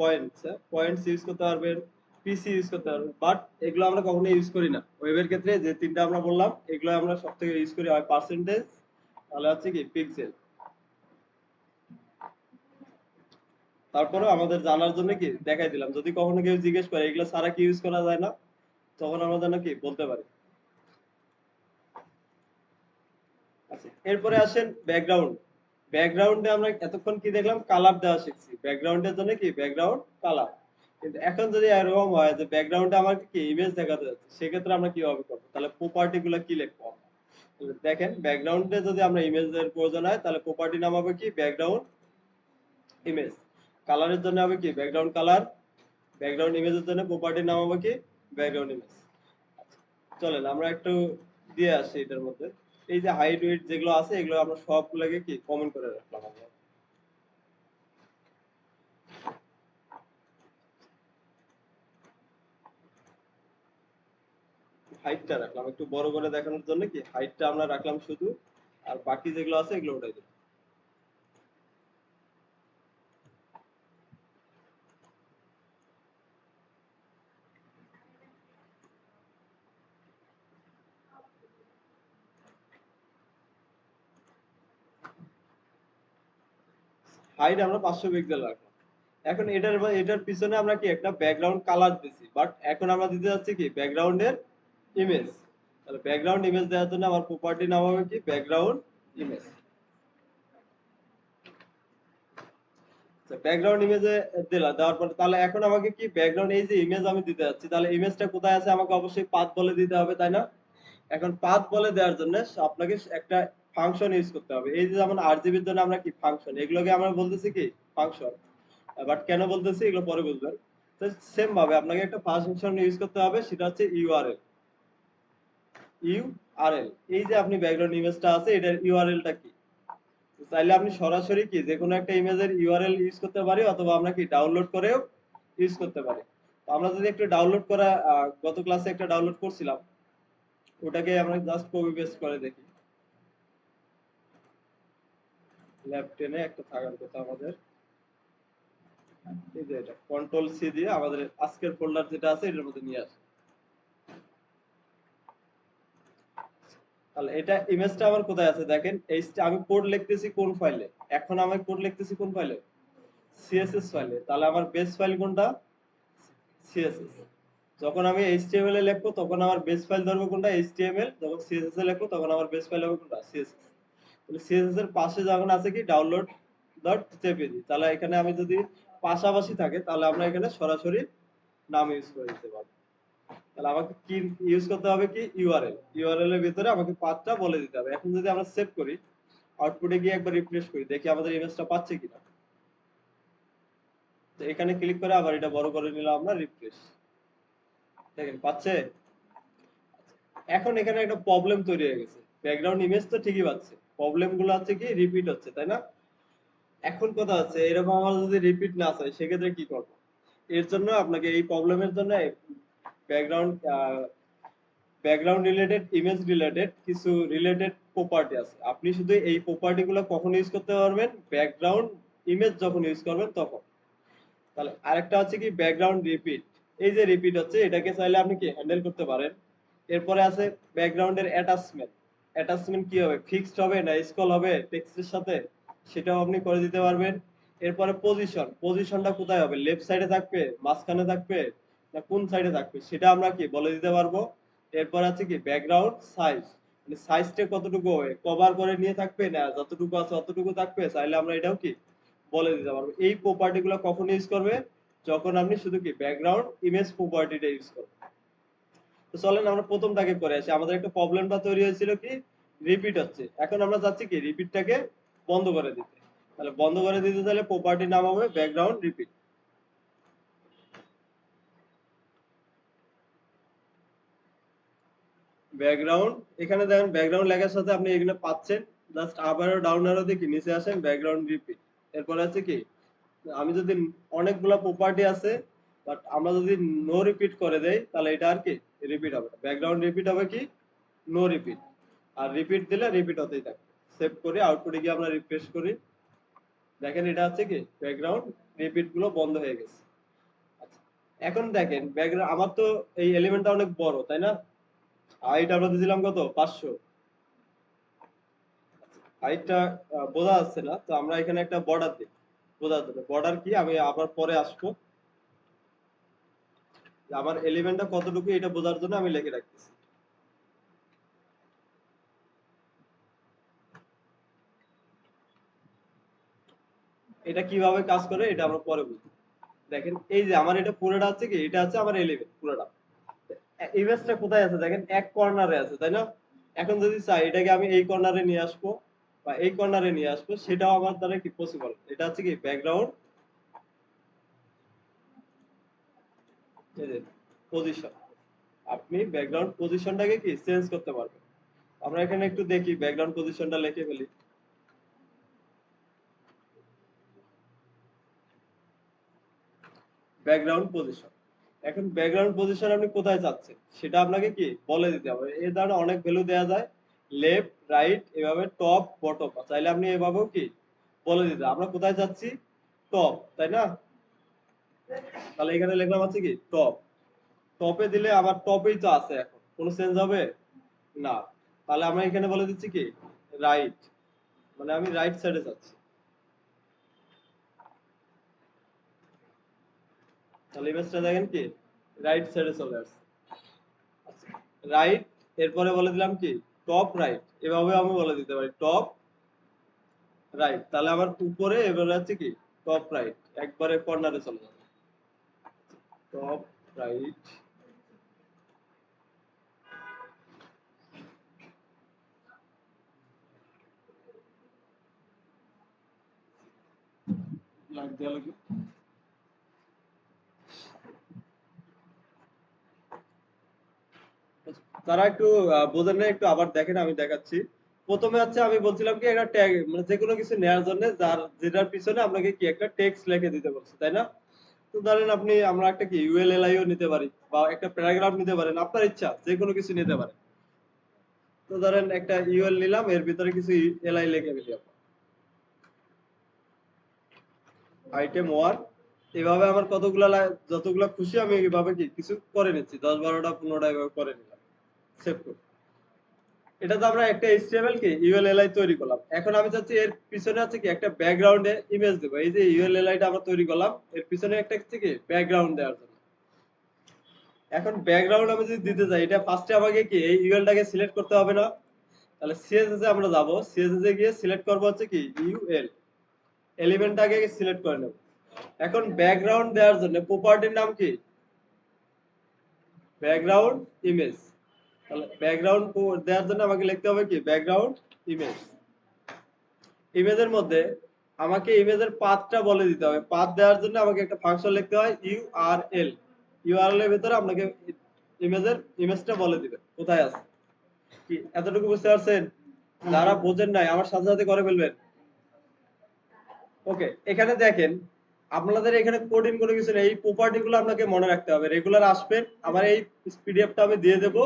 পয়েন্টস, পয়েন্টস ইউজ করতে পারবেন, পিসি ইউজ করতে পারবেন। বাট এগুলো আমরা কখনো ইউজ করি না। ওয়েবের ক্ষেত্রে যে তিনটা আমরা বললাম এগুলো আমরা সব থেকে ইউজ করি হয় পার্সেন্টেজ, তাহলে হচ্ছে কি পিক্সেল। তারপরে আমাদের জানার জন্য কি দেখাই দিলাম, যদি কখনো কেউ জিজ্ঞেস করে এগুলো ছাড়া কি ইউজ করা যায় না, তখন আমরা যেন কি বলতে পারি। আচ্ছা, এরপরে আসেন ব্যাকগ্রাউন্ড। ব্যাকগ্রাউন্ডে আমরা এতক্ষণ কি দেখলাম? কালার দেওয়া শিখছি। ব্যাকগ্রাউন্ডের জন্য কি ব্যাকগ্রাউন্ড কালার। কিন্তু এখন যদি এরকম হয় যে ব্যাকগ্রাউন্ডে আমার কি ইমেজ দেখাতে যাচ্ছে, সেক্ষেত্রে আমরা কিভাবে করবো? তাহলে প্রপার্টি গুলো কি লিখবো আমরা? তাহলে দেখেন ব্যাকগ্রাউন্ডে যদি আমরা ইমেজের প্রয়োজন হয়, তাহলে প্রপার্টি নাম হবে কি ব্যাকগ্রাউন্ড ইমেজ। কালারের জন্য হবে কি ব্যাকগ্রাউন্ড কালার। ব্যাকগ্রাউন্ড ইমেজের জন্য প্রপার্টির নাম হবে কি ব্যাকগ্রাউন্ড ইমেজ। চলেন আমরা একটু দিয়ে আসি এটার মধ্যে। এই যে হাইট ওয়েট যেগুলো আছে এগুলো আমরা সবগুলোকে কি কমেন্ট করে রাখলাম আমরা। হাইটটা রাখলাম একটু বড় করে দেখানোর জন্য, কি হাইটটা আমরা রাখলাম শুধু, আর বাকি যেগুলো আছে এগুলো উঠাই দিলাম। হাইট আমরা 500 পিক্সেল রাখলাম। এখন এটার পিছনে আমরা কি একটা ব্যাকগ্রাউন্ড কালার দিছি, বাট এখন আমরা দিতে যাচ্ছি কি ব্যাকগ্রাউন্ডের ইমেজ। তাহলে ব্যাকগ্রাউন্ড ইমেজ দেওয়ার জন্য আমার প্রপার্টি নাম হবে কি ব্যাকগ্রাউন্ড ইমেজ। ব্যাকগ্রাউন্ড ইমেজে দিলাম, দেওয়ার পর তাহলে এখন আমাকে কি ব্যাকগ্রাউন্ড এই যে ইমেজ আমি দিতে যাচ্ছি, তাহলে ইমেজটা কোথায় আছে আমাকে অবশ্যই পাথ বলে দিতে হবে, তাই না? এখন পাথ বলে দেওয়ার জন্য আপনাকে একটা ফাংশন ইউজ করতে হবে। এই যে যেমন আরজিবির জন্য আমরা কি ফাংশন, এগুলোকে আমরা বলতেছি কি ফাংশন। বাট কেন বলতেছি এগুলো পরে বুঝবেন। তো সেম ভাবে আপনাকে একটা ফাংশন ইউজ করতে হবে, সেটা হচ্ছে ইউআরএল। ইউআরএল, এই যে আপনি ব্যাকগ্রাউন্ড ইমেজটা আছে এটার ইউআরএলটা কি? চাইলে আপনি সরাসরি কি যে কোনো একটা ইমেজের ইউআরএল ইউজ করতে পারি, অথবা আমরা কি ডাউনলোড করেও ইউজ করতে পারি। তো আমরা যদি একটু ডাউনলোড করা, গত ক্লাসে একটা ডাউনলোড করছিলাম, ওটাকে আমরা জাস্ট কপি পেস্ট করে দেখি। ল্যাব 10 এ একটা থাকার কথা আমাদের, এই যে এটা কন্ট্রোল সি দিয়ে আমাদের আজকের ফোল্ডার যেটা আছে এটার মধ্যে নিয়ে আসি। তাহলে এটা ইমেজটা আমার কোথায় আছে দেখেন, এই আমি কোড লিখতেছি কোন ফাইলে? এখন আমি কোড লিখতেছি কোন ফাইলে? সিএসএস ফাইলে। তাহলে আমার বেস ফাইল কোনটা? সিএসএস। যখন আমি এইচটিএমএল এ লিখবো তখন আমার বেস ফাইল ধরবো কোনটা? এইচটিএমএল। যখন সিএসএস এ লিখবো তখন আমার বেস ফাইল হবে কোনটা? সিএসএস। তাহলে সিএসএস এর পাশে যখন আছে কি ডাউনলোড ডট জেপিজি, তাহলে এখানে আমি যদি পাশাপাশি থাকে তাহলে আমরা এখানে সরাসরি নাম ইউজ করে দিতে পারবো। তাহলে আমাকে কি ইউজ করতে হবে, কি ইউআরএল এর ভিতরে আমাকে পাথটা বলে দিতে হবে। এখন যদি আমরা সেভ করি, আউটপুটে গিয়ে একবার রিফ্রেশ করি, দেখি আমাদের ইমেজটা পাচ্ছে কিনা। তো এখানে ক্লিক করে আবার এটা বড় করে নিলাম আমরা, রিফ্রেশ, দেখেন পাচ্ছে। এখন এখানে একটা প্রবলেম তৈরি হয়ে গেছে, ব্যাকগ্রাউন্ড ইমেজ তো ঠিকই পাচ্ছে, প্রবলেম গুলো হচ্ছে কি রিপিট হচ্ছে, তাই না? এখন কথা হচ্ছে এরকম আমার যদি রিপিট না চাই সেক্ষেত্রে কি করব? এর জন্য আপনাকে এই প্রবলেমের জন্য background background related, image related কিছু রিলেটেড প্রপার্টি আছে। আপনি শুধু এই প্রপার্টি গুলো কখন ইউজ করতে পারবেন, ব্যাকগ্রাউন্ড ইমেজ যখন ইউজ করবেন তখন। তাহলে আরেকটা হচ্ছে কি ব্যাকগ্রাউন্ড রিপিট। এই যে রিপিট হচ্ছে এটাকে চাইলে আপনি কি হ্যান্ডেল করতে পারেন। এরপরে আছে ব্যাকগ্রাউন্ডের অ্যাটাচমেন্ট। অ্যাটাচমেন্ট কি হবে, ফিক্সড হবে না স্ক্রল হবে টেক্সটের সাথে, সেটাও আপনি করে দিতে পারবেন। এরপরে পজিশন, পজিশনটা কোথায় হবে, লেফট সাইডে থাকবে, মাঝখানে থাকবে, না কোন সাইডে থাকবে, সেটা আমরা কি বলে দিতে পারবো। এরপর আছে কি ব্যাকগ্রাউন্ড সাইজ, মানে সাইজটা কতটুকু হবে, কভার করে নিয়ে থাকবে না যতটুকু আছে অতটুকু থাকবে, চাইলে আমরা এটাও কি বলে দিতে পারবো। এই প্রপার্টি গুলো কখন ইউজ করবে, যখন আপনি শুধু কি ব্যাকগ্রাউন্ড ইমেজ প্রপার্টিটা ইউজ করবেন। তো চলেন আমরা প্রথমটাকে করে আসি। আমাদের একটা প্রবলেমটা তৈরি হয়েছিল কি রিপিট হচ্ছে, এখন আমরা চাচ্ছি কি রিপিটটাকে বন্ধ করে দিতে। তাহলে বন্ধ করে দিতে চাইলে প্রপার্টির নাম হবে ব্যাকগ্রাউন্ড রিপিট। ব্যাকগ্রাউন্ড, এখানে দেখেন ব্যাকগ্রাউন্ড লেখার সাথে আপনি এখানে পাচ্ছেন, জাস্ট আবারও ডাউন অ্যারো দিয়ে কি নিচে আসেন ব্যাকগ্রাউন্ড রিপিট। এরপর আছে কি আমি যদি অনেকগুলা প্রপার্টি আছে, বাট আমরা যদি নো রিপিট করে দেই তাহলে এটা আর কি রিপিট হবে, ব্যাকগ্রাউন্ড রিপিট হবে কি নো রিপিট। আর রিপিট দিলে রিপিট হতেই থাকে। সেভ করে আউটপুটে গিয়ে আমরা রিফ্রেশ করি, দেখেন এটা হচ্ছে কি ব্যাকগ্রাউন্ড রিপিট গুলো বন্ধ হয়ে গেছে। আচ্ছা, এখন দেখেন ব্যাকগ্রাউন্ড আমার তো এই এলিমেন্টটা অনেক বড়, তাই না? হাইট আমরা দিলাম কত 500। হাইটটা বোঝা যাচ্ছে না, তো আমরা এখানে একটা বর্ডার দিই বোঝার জন্য। বর্ডার কি আমি আবার পরে আসবো, আমার এলিমেন্টটা কতটুকু এটা বোঝার জন্য আমি লিখে রাখতেছি। এটা কিভাবে কাজ করে এটা আমরা পরে বুঝবো। দেখেন এই যে আমার এটা পুরোটা হচ্ছে কি, এটা হচ্ছে আমার এলিমেন্ট পুরোটা। ইমেজটা কোথায় আছে দেখেন, এক কর্নারে আছে, তাই না? এখন যদি চাই এটাকে আমি এই কর্নারে নিয়ে আসবো বা এই কর্নারে নিয়ে আসবো, সেটাও আমার দ্বারা কি পসিবল। এটা হচ্ছে কি ব্যাকগ্রাউন্ড পজিশন। আপনি ব্যাকগ্রাউন্ড পজিশনটাকে কি চেঞ্জ করতে পারবেন। আমরা এখানে একটু দেখি ব্যাকগ্রাউন্ড পজিশনটা লিখে ফেলি। ব্যাকগ্রাউন্ড পজিশন, এখন ব্যাকগ্রাউন্ড পজিশন আপনি কোথায় চাচ্ছেন সেটা আপনাকে কি বলে দিতে হবে। এই ধরনের অনেক ভ্যালু দেওয়া যায়, লেফট রাইট এভাবে টপ বটম, চাইলে আপনি এভাবেও কি বলে দিতে। আমরা কোথায় যাচ্ছি, টপ, তাই না? তাহলে এখানে লিখলাম আছে কি টপ। টপে দিলে আবার টপেই তো আছে, এখন কোনো চেঞ্জ হবে না। তাহলে আমরা এখানে বলে দিচ্ছি কি রাইট, মানে আমি রাইট সাইডে যাচ্ছি। তাহলে ইমেজটা দেখেন কি রাইট সাইডে চলে আসছে। রাইট, এরপরে বলে দিলাম কি টপ রাইট, এভাবে আমি বলে দিতে পারি টপ রাইট। তাহলে আমার উপরে এবারে আছে কি টপ রাইট, একবারে কর্নারে চলে যাবে টপ রাইট। লাইক দেওয়া লাগবে। তারা একটু বোঝেন না, একটু আবার দেখেন, আমি দেখাচ্ছি। প্রথমে হচ্ছে আমি বলছিলাম কি একটা ট্যাগ, মানে যে কোনো কিছু নেওয়ার জন্য যার যেটার পিছনে আপনাকে কি একটা টেক্সট লিখে দিতে বলছে, তাই না? তো ধরেন আপনি আমরা একটা কি ইউএলএলআইও নিতে পারি বা একটা প্যারাগ্রাফ নিতে পারেন, আপনার ইচ্ছা যে কোনো কিছু নিতে পারেন। তো ধরেন একটা ইউএল নিলাম, এর ভিতরে কিছু এলআই লিখে ফেলি আমরা, আইটেম 1। এভাবে আমার কতগুলা যতগুলা খুশি আমি এইভাবে কি কিছু করে নিচ্ছি, 10 12টা 15টা এভাবে করে নিলাম, সেভ করি। এটা তো আমরা একটা এইচটিএমএল কি ইউএলএলআই তৈরি করলাম। এখন আমি চাচ্ছি এর পিছনে আছে কি একটা ব্যাকগ্রাউন্ডে ইমেজ দেবো। এই যে ইউএলএলআইটা আমরা তৈরি করলাম, এর পিছনে একটা হচ্ছে কি ব্যাকগ্রাউন্ড দেওয়ার জন্য। এখন ব্যাকগ্রাউন্ড আমি যদি দিতে চাই, এটা ফার্স্টে আমাকে কি এই ইউএলটাকে সিলেক্ট করতে হবে না? তাহলে সিএসএস এ আমরা যাব, সিএসএস এ গিয়ে সিলেক্ট করব হচ্ছে কি ইউএল, এলিমেন্টটাকে সিলেক্ট করে নেব। এখন ব্যাকগ্রাউন্ড দেওয়ার জন্য প্রপার্টির নাম কি? Background image. তাহলে ব্যাকগ্রাউন্ড দেওয়ার জন্য আমাকে লিখতে হবে কি? Background image. ইমেজের মধ্যে আমাকে ইমেজের পাথটা বলে দিতে হবে। পাথ দেওয়ার জন্য আমাকে একটা ফাংশন লিখতে হয় ইউআরএল। ইউআরএল এর ভিতরে আপনাকে ইমেজটা বলে দিবে কোথায় আছে। কি এতটুকু বুঝতে পারছেন? যারা বোঝেন নাই আমার সাথে সাথে করে ফেলবেন। ওকে, এখানে দেখেন আপনাদের এখানে কোডিং কোনো কিছু নেই। এই প্রপার্টি গুলো আপনাকে মনে রাখতে হবে। রেগুলার আসবেন, আমার এই পিডিএফটা আমি দিয়ে দেব।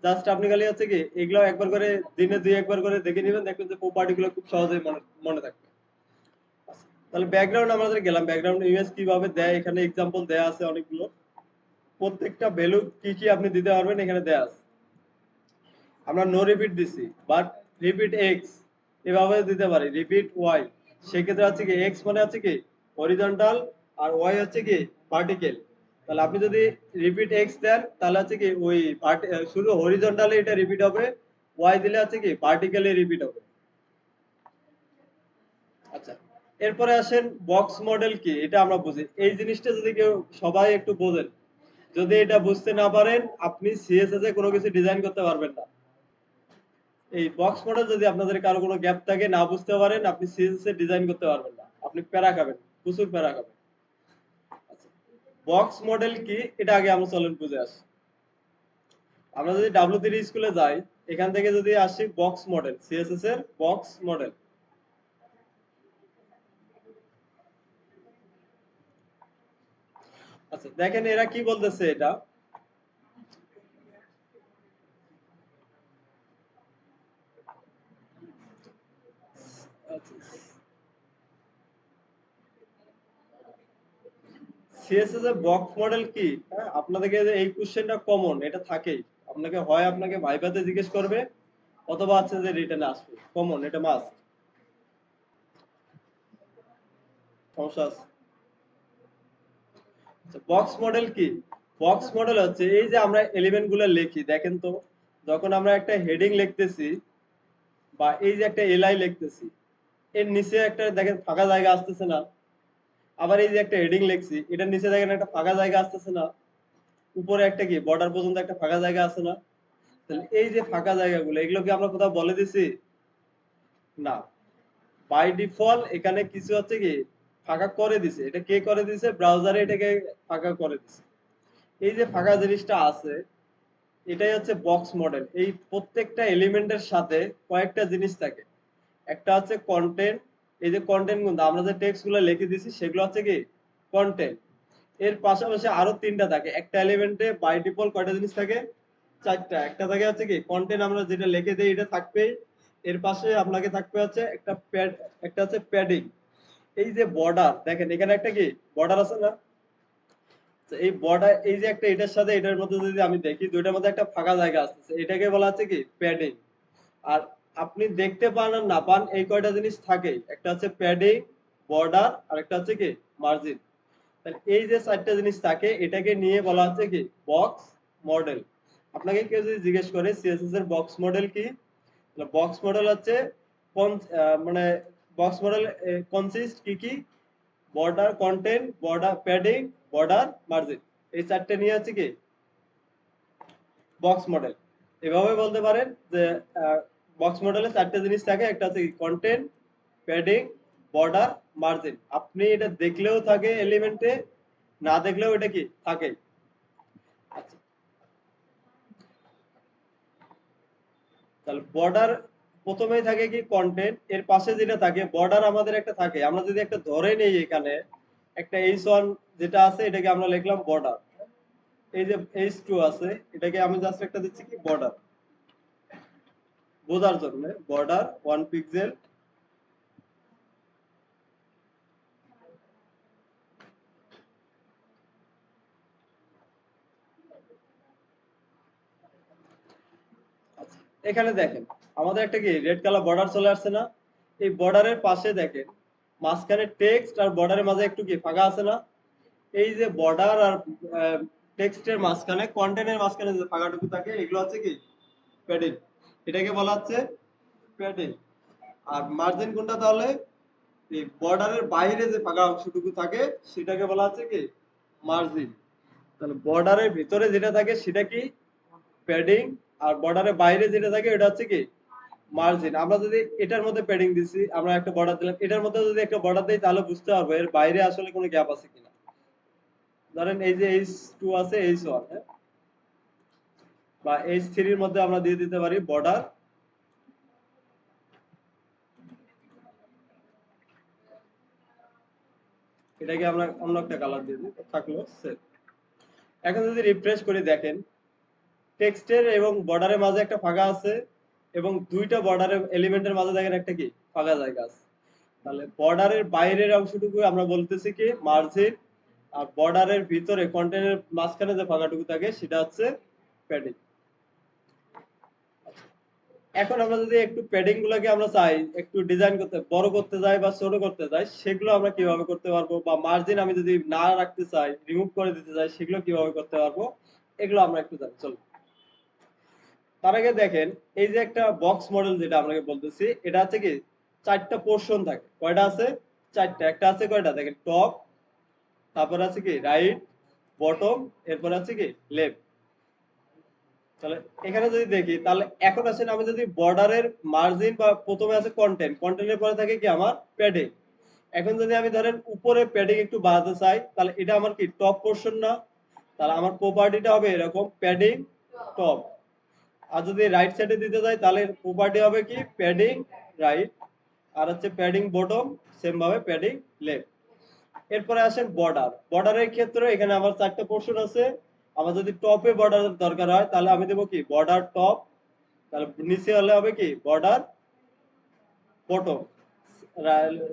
জাস্ট আপনি খালি হচ্ছে কি এগুলো একবার করে দিনে দুই একবার করে দেখে নেবেন, দেখবেন যে প্রপার্টি গুলো খুব সহজেই মনে মনে থাকবে। তাহলে ব্যাকগ্রাউন্ড আমাদের গেলাম। ব্যাকগ্রাউন্ড ইমেজ কিভাবে দেয় এখানে এক্সাম্পল দেয়া আছে অনেকগুলো। প্রত্যেকটা ভ্যালু কি কি আপনি দিতে পারবেন এখানে দেয়া আছে। আমরা নো রিপিট দিছি, বাট রিপিট এক্স এভাবে দিতে পারি, রিপিট ওয়াই। সেক্ষেত্রে হচ্ছে কি এক্স মানে হচ্ছে কি হরিজন্টাল আর ওয়াই হচ্ছে কি ভার্টিক্যাল। তাহলে আপনি যদি রিপিট এক্স দেন তাহলে হচ্ছে কি ওই শুধু হরিজন্টালে এটা রিপিট হবে, ওয়াই দিলে হচ্ছে কি ভার্টিক্যালি রিপিট হবে। আচ্ছা, এরপরে আসেন বক্স মডেল কি এটা আমরা বুঝি। এই জিনিসটা যদি কেউ সবাই একটু বোঝেন, যদি এটা বুঝতে না পারেন আপনি সিএসএস এ কোনো কিছু ডিজাইন করতে পারবেন না। এই বক্স মডেল যদি আপনাদের কারো কোনো গ্যাপ থাকে না বুঝতে পারেন, আপনি সিএসএস এ ডিজাইন করতে পারবেন না, আপনি প্যারা খাবেন, প্রচুর প্যারা খাবেন। বক্স মডেল কি এটা আগে আমরা চলেন বুঝে আসি। আমরা যদি W3 স্কুলে যাই, এখান থেকে যদি আসি বক্স মডেল, সিএসএস এর বক্স মডেল। আচ্ছা দেখেন এরা কি বলতেছে এটা। সিএসএস এর বক্স মডেল কি? হ্যাঁ, আপনাদেরকে এই কোশ্চেনটা কমন, এটা থাকেই। আপনাকে হয় আপনাকে ভাইভাতে জিজ্ঞেস করবে অথবা আছে যে রিটেনে আসবে, কমন, এটা মাস্ট। সমস্যা আছে? বক্স মডেল কি? বক্স মডেল হচ্ছে এই যে আমরা এলিমেন্ট গুলো লিখি, দেখেন তো যখন আমরা একটা হেডিং লিখতেছি বা এই যে একটা এলআই লিখতেছি, এর নিচে একটা দেখেন ফাঁকা জায়গা আসতেছে না? আবার এই যে একটা হেডিং লিখছি, এটার নিচে দেখেন একটা ফাঁকা জায়গা আসতেছে না? উপরে একটা কি বর্ডার পর্যন্ত একটা ফাঁকা জায়গা আছে না? তাহলে এই যে ফাঁকা জায়গাগুলো এগুলো কি আমরা কোথাও বলে দিছি? না। বাই ডিফল্ট এখানে কিছু হচ্ছে কি ফাঁকা করে দিছে। এটা কে করে দিছে? ব্রাউজারে এটাকে ফাঁকা করে দিছে। এই যে ফাঁকা জিনিসটা আছে এটাই হচ্ছে বক্স মডেল। এই প্রত্যেকটা এলিমেন্টের সাথে কয়েকটা জিনিস থাকে। একটা হচ্ছে কন্টেন্ট। এই যে কন্টেন্ট গুলো আমরা যে টেক্সট গুলো লিখে দিছি সেগুলো হচ্ছে কি কন্টেন্ট। এর পাশাপাশি আরো তিনটা থাকে। একটা এলিমেন্টে বাই ডিফল্ট কয়টা জিনিস থাকে? চারটা। একটা থাকে হচ্ছে কি কন্টেন্ট, আমরা যেটা লিখে দেই এটা থাকবেই। এর পাশে আপনাকে থাকবে হচ্ছে একটা প্যাড, একটা হচ্ছে প্যাডিং। এই যে বর্ডার, দেখেন এখানে একটা কি বর্ডার আছে না? তো এই বর্ডার, এই যে একটা এটার সাথে এটার মধ্যে যদি আমি দেখি দুইটার মধ্যে একটা ফাঁকা জায়গা আছে, এটাকে বলা হচ্ছে কি প্যাডিং। আর আপনি দেখতে পান আর না পান এই কয়টা জিনিস থাকেই। একটা হচ্ছে প্যাডিং, বর্ডার আর একটা হচ্ছে কি মার্জিন। তাহলে এই যে চারটা জিনিস থাকে এটাকে নিয়ে বলা হচ্ছে কি বক্স মডেল। আপনাকে কেউ যদি জিজ্ঞেস করে সিএসএস এর বক্স মডেল কি, তাহলে বক্স মডেল হচ্ছে মানে বক্স মডেল কনসিস্ট কি কি? Border, content, border, padding, border, margin. এই চারটে নিয়ে আছে কি বক্স মডেল। এভাবে বলতে পারেন যে বক্স মডেলে চারটে জিনিস থাকে। একটা হচ্ছে কন্টেন্ট, প্যাডিং, বর্ডার, মার্জিন। আপনি এটা দেখলেও থাকে এলিমেন্টে, না দেখলেও এটা কি থাকে। আচ্ছা, তাহলে বর্ডার প্রথমেই থাকে কি কন্টেন্ট, এর পাশে যেটা থাকে বর্ডার আমাদের একটা থাকে। আমরা যদি একটা ধরে নেই এখানে একটা H1 যেটা আছে এটাকে আমরা লিখলাম বর্ডার। এই যে H2 আছে এটাকে আমি জাস্ট একটা দিচ্ছি কি বর্ডার, বোঝার জন্য বর্ডার 1 পিক্সেল। এখানে দেখেন আমাদের একটা কি রেড কালার বর্ডার চলে আসছে না? এই বর্ডারের পাশে দেখেন মাঝখানে টেক্সট আর বর্ডারের মাঝে একটু কি ফাঁকা আছে না? এই যে বর্ডার আর টেক্সটের মাঝখানে, কন্টেন্টের মাঝখানে যে ফাঁকাটুকু থাকে এগুলো হচ্ছে কি প্যাডিং। এটাকে বলা হচ্ছে প্যাডিং। আর মার্জিন কোনটা তাহলে? এই বর্ডারের বাইরে যে ফাঁকা অংশটুকু থাকে সেটাকে বলা হচ্ছে কি মার্জিন। তাহলে বর্ডারের ভিতরে যেটা থাকে সেটা কি প্যাডিং, আর বর্ডারের বাইরে যেটা থাকে এটা হচ্ছে কি মার্জিন। আমরা যদি এটার মধ্যে প্যাডিং দিছি, আমরা একটা বর্ডার দিলাম, এটার মধ্যে যদি একটা বর্ডার দিই তাহলে বুঝতে পারবো এর বাইরে আসলে কোনো গ্যাপ আছে কিনা। ধরেন এই যে H2 আছে H1, হ্যাঁ, বা H3 এর মধ্যে আমরা দিয়ে দিতে পারি বর্ডার, এটাকে আমরা অন্য একটা কালার দিয়ে দিই, থাকলো সেভ। এখন যদি রিফ্রেশ করে দেখেন টেক্সটের এবং বর্ডারের মাঝে একটা ফাঁকা আছে, এবং দুইটা বর্ডারের এলিমেন্টের মাঝে দেখেন একটা কি ফাঁকা জায়গা আছে। তাহলে বর্ডারের বাইরের অংশটুকু আমরা বলতেছি কি মার্জিন, আর বর্ডারের ভিতরে কন্টেন্টের মাঝখানে যে ফাঁকাটুকু থাকে সেটা হচ্ছে প্যাডিং। এখন আমরা যদি একটু প্যাডিং গুলোকে আমরা চাই একটু ডিজাইন করতে, বড় করতে যাই বা ছোট করতে যাই, সেগুলো আমরা কিভাবে করতে পারবো, বা মার্জিন আমি যদি না রাখতে চাই রিমুভ করে দিতে চাই সেগুলো কিভাবে করতে পারবো, এগুলো আমরা একটু জানি। চলো তার আগে দেখেন এই যে একটা বক্স মডেল যেটা আপনাকে বলতেছি, এটা হচ্ছে কি চারটা পোর্শন থাকে। কয়টা আছে? চারটা। একটা আছে কয়টা দেখেন, টপ, তারপর আছে কি রাইট, বটম, এরপর আছে কি লেফট। তাহলে এখানে যদি দেখি তাহলে এখন আসেন আমি যদি বর্ডারের মার্জিন বা প্রথমে আছে কন্টেন্ট, কন্টেন্টের পরে থাকে কি আমার প্যাডিং। এখন যদি আমি ধরেন উপরে প্যাডিং একটু বাড়াতে চাই তাহলে এটা আমার কি টপ পোর্শন না? তাহলে আমার প্রপার্টিটা হবে এরকম প্যাডিং টপ। আর যদি রাইট সাইডে দিতে যাই তাহলে প্রপার্টি হবে কি প্যাডিং রাইট, আর হচ্ছে প্যাডিং বটম, সেম ভাবে প্যাডিং লেফট। এরপরে আসেন বর্ডার। বর্ডারের ক্ষেত্রে এখানে আমার চারটা পোর্শন আছে। আমার যদি টপে বর্ডার দরকার হয় তাহলে আমি দেবো কি বর্ডার টপ, তাহলে নিচে হলে হবে কি বর্ডার বটম,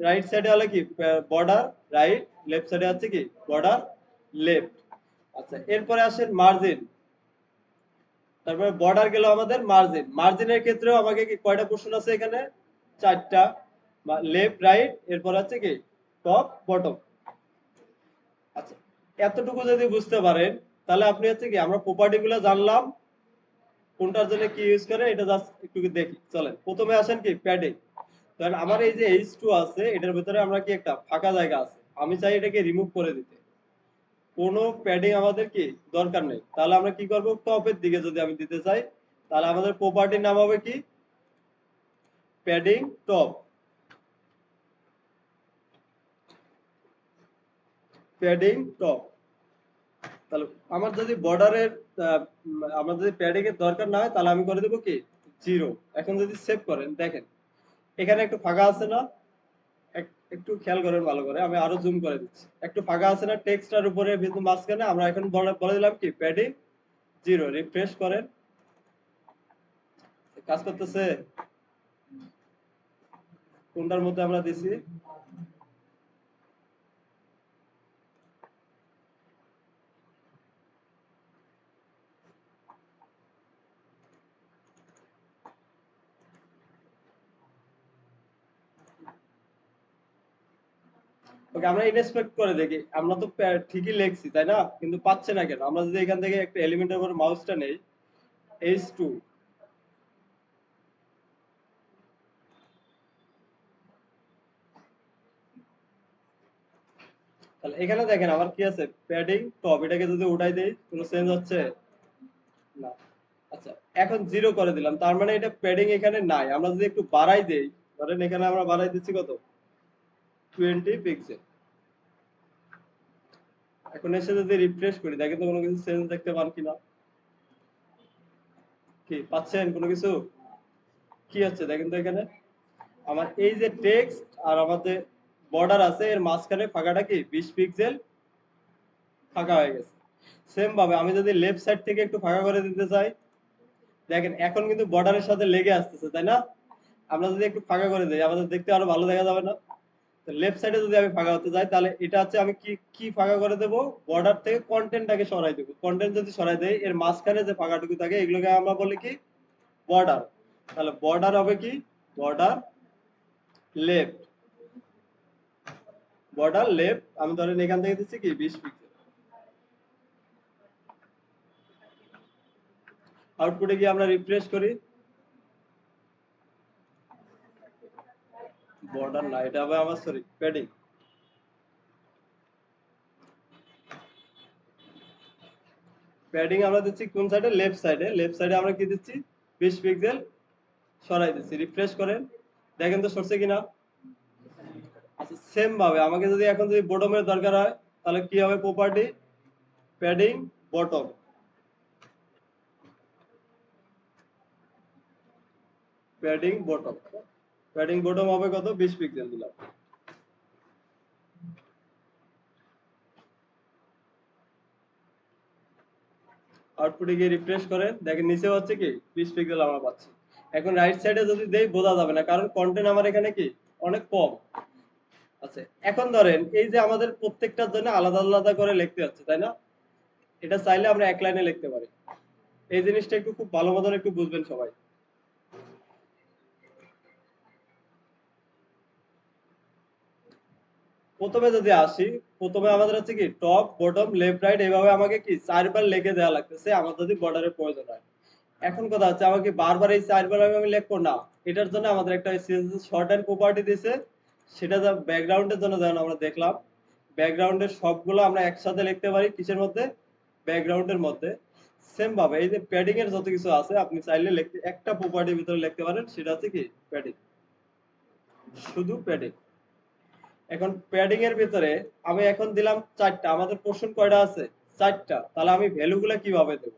রাইট সাইডে হলে কি বর্ডার রাইট, লেফট সাইডে আছে কি বর্ডার লেফট। আচ্ছা এরপরে আসেন মার্জিন। তারপরে বর্ডার গেল আমাদের মার্জিন। মার্জিনের ক্ষেত্রেও আমাকে কি কয়টা পোর্শন আছে এখানে? চারটা, লেফট রাইট, এরপর আছে কি টপ বটম। আচ্ছা এতটুকু যদি বুঝতে পারেন তাহলে আপনি হচ্ছে কি আমরা প্রপার্টি গুলো জানলাম কোনটার জন্য কি ইউজ করে, এটা জাস্ট একটু দেখি। চলেন প্রথমে আসেন কি প্যাডিং। কারণ আমার এই যে H2 আছে এটার ভিতরে আমরা কি একটা ফাঁকা জায়গা আছে, আমি চাই এটাকে রিমুভ করে দিতে। কোনো প্যাডিং আমাদের কি দরকার নেই। তাহলে আমরা কি করব, টপের দিকে যদি আমি দিতে চাই তাহলে আমাদের প্রপার্টির নাম হবে কি প্যাডিং টপ, প্যাডিং টপ। তাহলে আমার যদি বর্ডারের আমার যদি প্যাডিং এর দরকার না হয় তাহলে আমি করে দেবো কি 0। এখন যদি সেভ করেন দেখেন এখানে একটু ফাঁকা আছে না? একটু খেয়াল করেন ভালো করে, আমি আরো জুম করে দিচ্ছি। একটু ফাঁকা আছে না টেক্সটার উপরে কিন্তু মাঝখানে? আমরা এখন বলে দিলাম কি প্যাডিং 0। রিফ্রেশ করেন, কাজ করতেছে? কোনটার মধ্যে আমরা দিছি? ওকে আমরা ইনস্পেক্ট করে দেখি। আমরা তো ঠিকই লিখছি তাই না, কিন্তু পাচ্ছে না কেন? আমরা যদি এখান থেকে একটা এলিমেন্টের উপর মাউসটা নেই, H2, তাহলে এখানে দেখেন আমার কি আছে প্যাডিং টপ, এটাকে যদি উঠাই দেই কোনো চেঞ্জ হচ্ছে না। আচ্ছা এখন 0 করে দিলাম, তার মানে এটা প্যাডিং এখানে নাই। আমরা যদি একটু বাড়াই দেই, ধরেন এখানে আমরা বাড়াই দিচ্ছি কত 20 পিক্সেল। এখন এসে যদি রিফ্রেশ করি দেখেন তো কোনো কিছু চেঞ্জ দেখতে পান কিনা? কি পাচ্ছেন কোনো কিছু? কি হচ্ছে দেখেন তো এখানে আমার এই যে টেক্সট আর আমাদের বর্ডার আছে এর মাঝখানে ফাঁকাটা কি 20 পিক্সেল ফাঁকা হয়ে গেছে। সেম ভাবে আমি যদি লেফট সাইড থেকে একটু ফাঁকা করে দিতে চাই দেখেন এখন কিন্তু বর্ডারের সাথে লেগে আসতেছে তাই না? আমরা যদি একটু ফাঁকা করে দিই আমাদের দেখতে আরো ভালো দেখা যাবে না? তো লেফট সাইডে যদি আমি ফাঁকা হতে যাই তাহলে এটা হচ্ছে আমি কি কি ফাঁকা করে দেব, বর্ডার থেকে কন্টেন্টটাকে সরাই দেব। কন্টেন্ট যদি সরাই দেই এর মাঝখানে যে ফাঁকাটুকু থাকে এগুলোকে আমরা বলি কি বর্ডার। তাহলে বর্ডার হবে কি বর্ডার লেফট, বর্ডার লেফট। আমি ধরেন এখান থেকে দিচ্ছি কি 20 পিক্সেল। আউটপুটে গিয়ে আমরা রিফ্রেশ করি বর্ডার না, এটা হবে আমার সরি প্যাডিং। প্যাডিং আমরা দিচ্ছি কোন সাইডে? লেফট সাইডে। লেফট সাইডে আমরা কি দিচ্ছি? 20 পিক্সেল সরাই দিচ্ছি। রিফ্রেশ করেন, দেখেন তো সরছে কিনা। আচ্ছা, সেম ভাবে আমাকে যদি এখন যদি বটমের দরকার হয়, তাহলে কি হবে? Property, padding, bottom, padding bottom. Padding bottom হবে কত? 20 পিক্সেল দিলাম। আউটপুটে গিয়ে রিফ্রেশ করেন, দেখেন নিচে হচ্ছে কি 20 পিক্সেল আমরা পাচ্ছি। এখন রাইট সাইডে যদি দেই বোঝা যাবে না, কারণ কন্টেন্ট আমার এখানে কি অনেক কম। আচ্ছা, এখন ধরেন এই যে আমাদের প্রত্যেকটার জন্য আলাদা আলাদা করে লিখতে হচ্ছে, তাই না? এটা চাইলে আমরা এক লাইনে লিখতে পারি। এই জিনিসটা একটু খুব ভালো মতন একটু বুঝবেন সবাই। প্রথমে যদি আসি, প্রথমে আমাদের হচ্ছে কি টপ বটম লেফট রাইট এইভাবে আমাকে কি 4 বার লিখে দেওয়া লাগতেছে আমার যদি বর্ডারের প্রয়োজন হয়। এখন কথা হচ্ছে আমাকে বারবার এই 4 বার আমি লিখবো না। এটার জন্য আমাদের একটা সিএসএস শর্ট হ্যান্ড প্রপার্টি দিয়েছে, সেটা যা ব্যাকগ্রাউন্ডের জন্য যেমন আমরা দেখলাম, ব্যাকগ্রাউন্ডের সবগুলো আমরা একসাথে লিখতে পারি কিসের মধ্যে? ব্যাকগ্রাউন্ডের মধ্যে। সেম ভাবে এই যে প্যাডিং এর যত কিছু আছে আপনি চাইলে লিখতে একটা প্রপার্টির ভিতরে লিখতে পারেন, সেটা হচ্ছে কি প্যাডিং, শুধু প্যাডিং। এখন প্যাডিং এর ভিতরে আমি এখন দিলাম 4টা, আমাদের পোর্শন কয়টা আছে? 4টা। তাহলে আমি ভ্যালু গুলা কিভাবে দেব?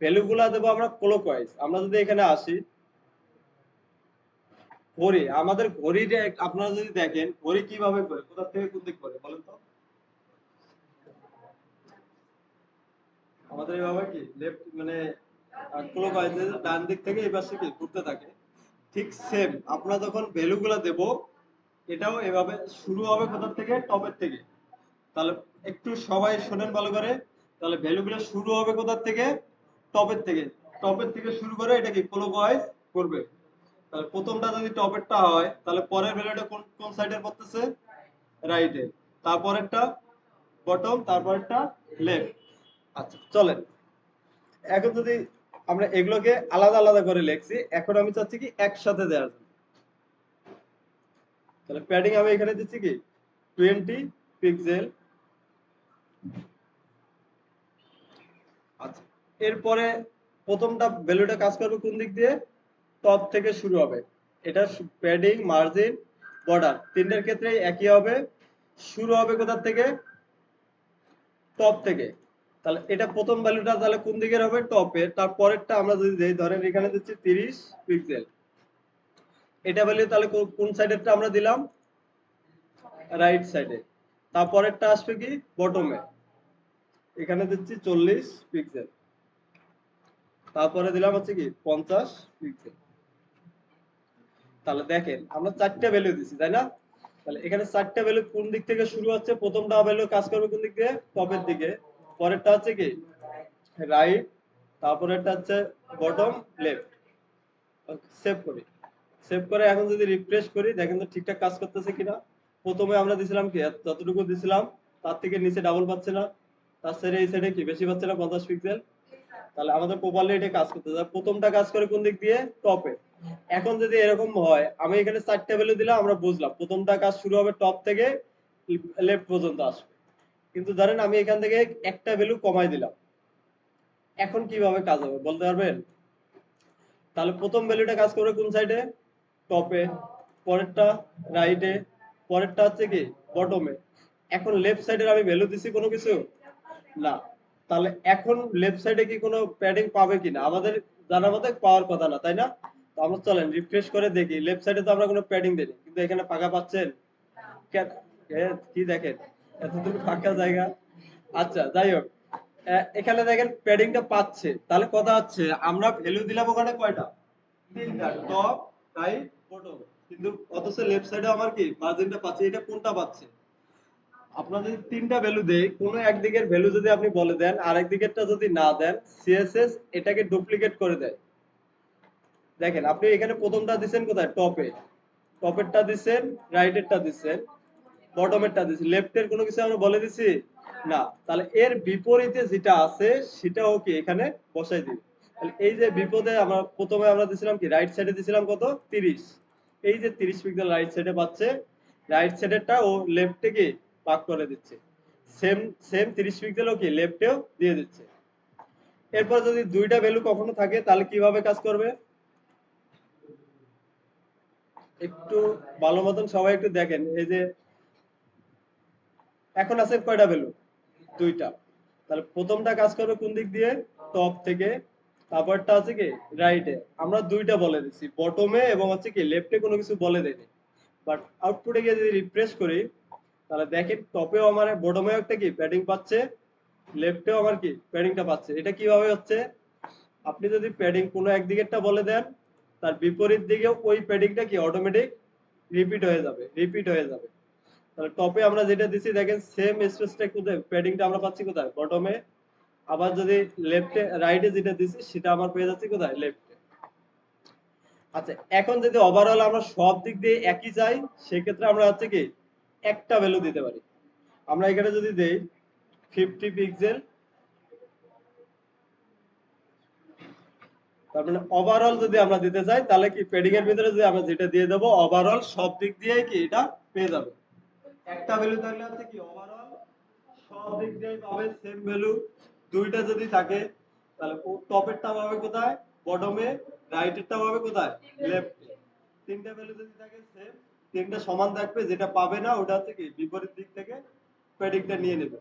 ভ্যালু গুলা দেবো আমরা ক্লকওয়াইজ। আমরা যদি এখানে আসি, ঘড়ি, আমাদের ঘড়িটা আপনারা যদি দেখেন ঘড়ি কিভাবে করে, কোথা থেকে কোন দিক করে বলেন তো? আমাদের এভাবে কি লেফট মানে ক্লকওয়াইজ, ডান দিক থেকে এই পাশে কি ঘুরতে থাকে। ঠিক সেম আমরা যখন ভ্যালু গুলা দেব, এটাও এভাবে শুরু হবে কোথা থেকে? টপের থেকে। তাহলে একটু সবাই শোনেন ভালো করে। তাহলে ভ্যালু গুলো শুরু হবে কোথা থেকে? টপের থেকে। টপের থেকে শুরু করে এটা কি ক্লকওয়াইজ করবে। তাহলে প্রথমটা যদি টপেরটা হয়, তাহলে পরের ভ্যালুটা কোন কোন সাইডে পড়তেছে? রাইটে। তারপরেরটা বটম, তারপরেরটা লেফট। আচ্ছা চলেন, এখন যদি আমরা এগুলোকে আলাদা আলাদা করে লিখছি, এখন আমি চাচ্ছি কি একসাথে দেওয়ার জন্য। তাহলে প্যাডিং আমি এখানে দিচ্ছি কি 20 পিক্সেল। আচ্ছা, এরপরে প্রথমটা ভ্যালুটা কাজ করবে কোন দিক দিয়ে? টপ থেকে শুরু হবে। এটা প্যাডিং, মার্জিন, বর্ডার তিনটার ক্ষেত্রেই একই হবে। শুরু হবে কোথা থেকে? টপ থেকে। তাহলে এটা প্রথম ভ্যালুটা তাহলে কোন দিকের হবে? টপে। তারপরেরটা আমরা যদি দেই, ধরেন এখানে দিচ্ছি 30 পিক্সেল। এটা ভ্যালু তাহলে কোন সাইডেরটা আমরা দিলাম? রাইট সাইডে। তারপরেরটা আসবে কি বটমে, এখানে দিচ্ছি 40 পিক্সেল। তারপরে দিলাম হচ্ছে কি 50 পিক্সেল। তাহলে দেখেন আমরা 4টা ভ্যালু দিছি, তাই না? তাহলে এখানে 4টা ভ্যালু কোন দিক থেকে শুরু হচ্ছে? প্রথমটা ভ্যালু কাজ করবে কোন দিক দিয়ে? টপের দিকে। পরেরটা হচ্ছে কি রাইট, তারপরেরটা হচ্ছে বটম, লেফট। সেভ করি। সেভ করে এখন যদি রিফ্রেশ করি, দেখেন তো ঠিকঠাক কাজ করতেছে কিনা। প্রথমে আমরা দিছিলাম কি যতটুকু দিছিলাম তার থেকে নিচে ডাবল পাচ্ছে না, তার সাইডে এই সাইডে কি বেশি পাচ্ছে না 50 পিক্সেল। তাহলে আমাদের প্রপারলি এটা কাজ করতেছে। প্রথমটা কাজ করে কোন দিক দিয়ে? টপে। এখন যদি এরকম হয়, আমি এখানে 4টা ভ্যালু দিলাম, আমরা বুঝলাম প্রথমটা কাজ শুরু হবে টপ থেকে লেফট পর্যন্ত আসবে। কিন্তু ধরেন আমি এখান থেকে একটা ভ্যালু কমাই দিলাম, এখন কিভাবে কাজ হবে বলতে পারবেন? তাহলে প্রথম ভ্যালুটা কাজ করবে কোন সাইডে? টপে। পরেরটা রাইটে। পরেরটা হচ্ছে কি বটমে। এখন লেফট সাইডের আমি ভ্যালু দিছি কোনো কিছু? না। তাহলে এখন লেফট সাইডে কি কোনো প্যাডিং পাবে কিনা? আমাদের জানা মতে পাওয়ার কথা না, তাই না? তো আমরা চলেন রিফ্রেশ করে দেখি। লেফট সাইডে তো আমরা কোনো প্যাডিং দেইনি, কিন্তু এখানে ফাঁকা পাচ্ছেন কেন? কি দেখেন এতটুকু ফাঁকা জায়গা। আচ্ছা যাই হোক, এখানে দেখেন প্যাডিংটা পাচ্ছে। তাহলে কথা হচ্ছে আমরা ভ্যালু দিলাম ওখানে কয়টা? 3টা, টপ, রাইট, বটম। কিন্তু অথচ লেফট সাইডে আমার কি মার্জিনটা পাচ্ছে, এটা কোনটা পাচ্ছে? আপনার যদি 3টা ভ্যালু দেয়, কোনো একদিকের ভ্যালু যদি আপনি বলে দেন, আরেক দিকেরটা যদি না দেন, সিএসএস এটাকে ডুপ্লিকেট করে দেয়। দেখেন আপনি এখানে প্রথমটা দিচ্ছেন কোথায়? টপে। টপেরটা দিচ্ছেন, রাইটেরটা দিচ্ছেন, বটমেরটা দিচ্ছি, লেফটের কোনো কিছু আমরা বলে দিছি না। তাহলে এর বিপরীতে যেটা আছে সেটাও কি এখানে বসাই দিই। তাহলে এই যে বিপদে আমরা প্রথমে আমরা দিছিলাম কি রাইট সাইডে দিছিলাম কত? 30। এই যে 30 পিক্সেল রাইট সাইডে পাচ্ছে, রাইট সাইডেরটা ও লেফটে কি ভাগ করে দিচ্ছে, সেম সেম 30 পিক্সেলও কি লেফটেও দিয়ে দিচ্ছে। এরপর যদি দুইটা ভ্যালু কখনো থাকে তাহলে কিভাবে কাজ করবে, একটু ভালো মতন সবাই একটু দেখেন। এই যে এখন আছে কয়টা ভ্যালু, দুইটা, তাহলে প্রথমটা কাজ করবে কোন দিক দিয়ে, টপ থেকে, তারপরটা আছে কি রাইটে। আমরা দুইটা বলে দিচ্ছি, বটমে এবং হচ্ছে কি লেফটে কোনো কিছু বলে দেয়নি। বাট আউটপুটে গিয়ে যদি রিফ্রেশ করি তাহলে দেখেন টপেও আমার বটমেও একটা কি প্যাডিং পাচ্ছে, লেফটেও আমার কি প্যাডিংটা পাচ্ছে। এটা কিভাবে হচ্ছে, আপনি যদি প্যাডিং কোনো একদিকেরটা বলে দেন তার বিপরীত দিকেও ওই প্যাডিংটা কি অটোমেটিক রিপিট হয়ে যাবে। তাহলে টপে আমরা যেটা দিছি দেখেন সেম স্পেসটা কোথায়, প্যাডিংটা আমরা পাচ্ছি কোথায়, বটমে। আবার যদি লেফটে রাইটে যেটা দিছি সেটা আমার পেয়ে যাচ্ছে কোথায়, লেফটে। আচ্ছা, এখন যদি ওভারঅল আমরা সব দিক দিয়ে একই চাই সেক্ষেত্রে আমরা হচ্ছে কি একটা ভ্যালু দিতে পারি। আমরা এখানে যদি দেই 50 পিক্সেল, তার মানে ওভারঅল যদি আমরা দিতে চাই তাহলে কি প্যাডিং এর ভিতরে যদি আমরা যেটা দিয়ে দেব ওভারঅল সব দিক দিয়ে কি এটা পেয়ে যাবে। একটা ভ্যালু থাকলে হচ্ছে কি ওভারঅল সব দিক দিয়ে পাবে সেম ভ্যালু। দুইটা যদি থাকে তাহলে টপেরটা পাবে কোথায়, বটমে, রাইটেরটা পাবে কোথায়, লেফটে। তিনটা ভ্যালু যদি থাকে সেম, তিনটা সমান থাকবে, যেটা পাবে না ওটা হচ্ছে কি বিপরীত দিক থেকে প্যাডিংটা নিয়ে নেবে।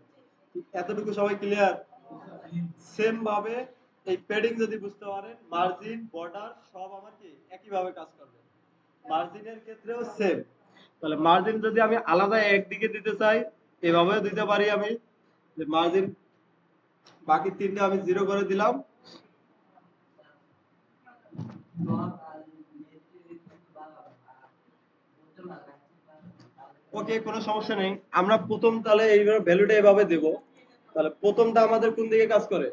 এতটুকু সবাই ক্লিয়ার? সেম ভাবে এই প্যাডিং যদি বুঝতে পারেন, মার্জিন বর্ডার সব আমার কি একই ভাবে কাজ করবে। মার্জিনের ক্ষেত্রেও সেম। তাহলে মার্জিন যদি আমি আলাদা একদিকে দিতে চাই এভাবেও দিতে পারি আমি, যে মার্জিন বাকি তিনটা আমি 0 করে দিলাম। ওকে, কোনো সমস্যা নেই। আমরা প্রথম তাহলে এইভাবে ভ্যালুটা এভাবে দেব। তাহলে প্রথমটা আমাদের কোন দিকে কাজ করে,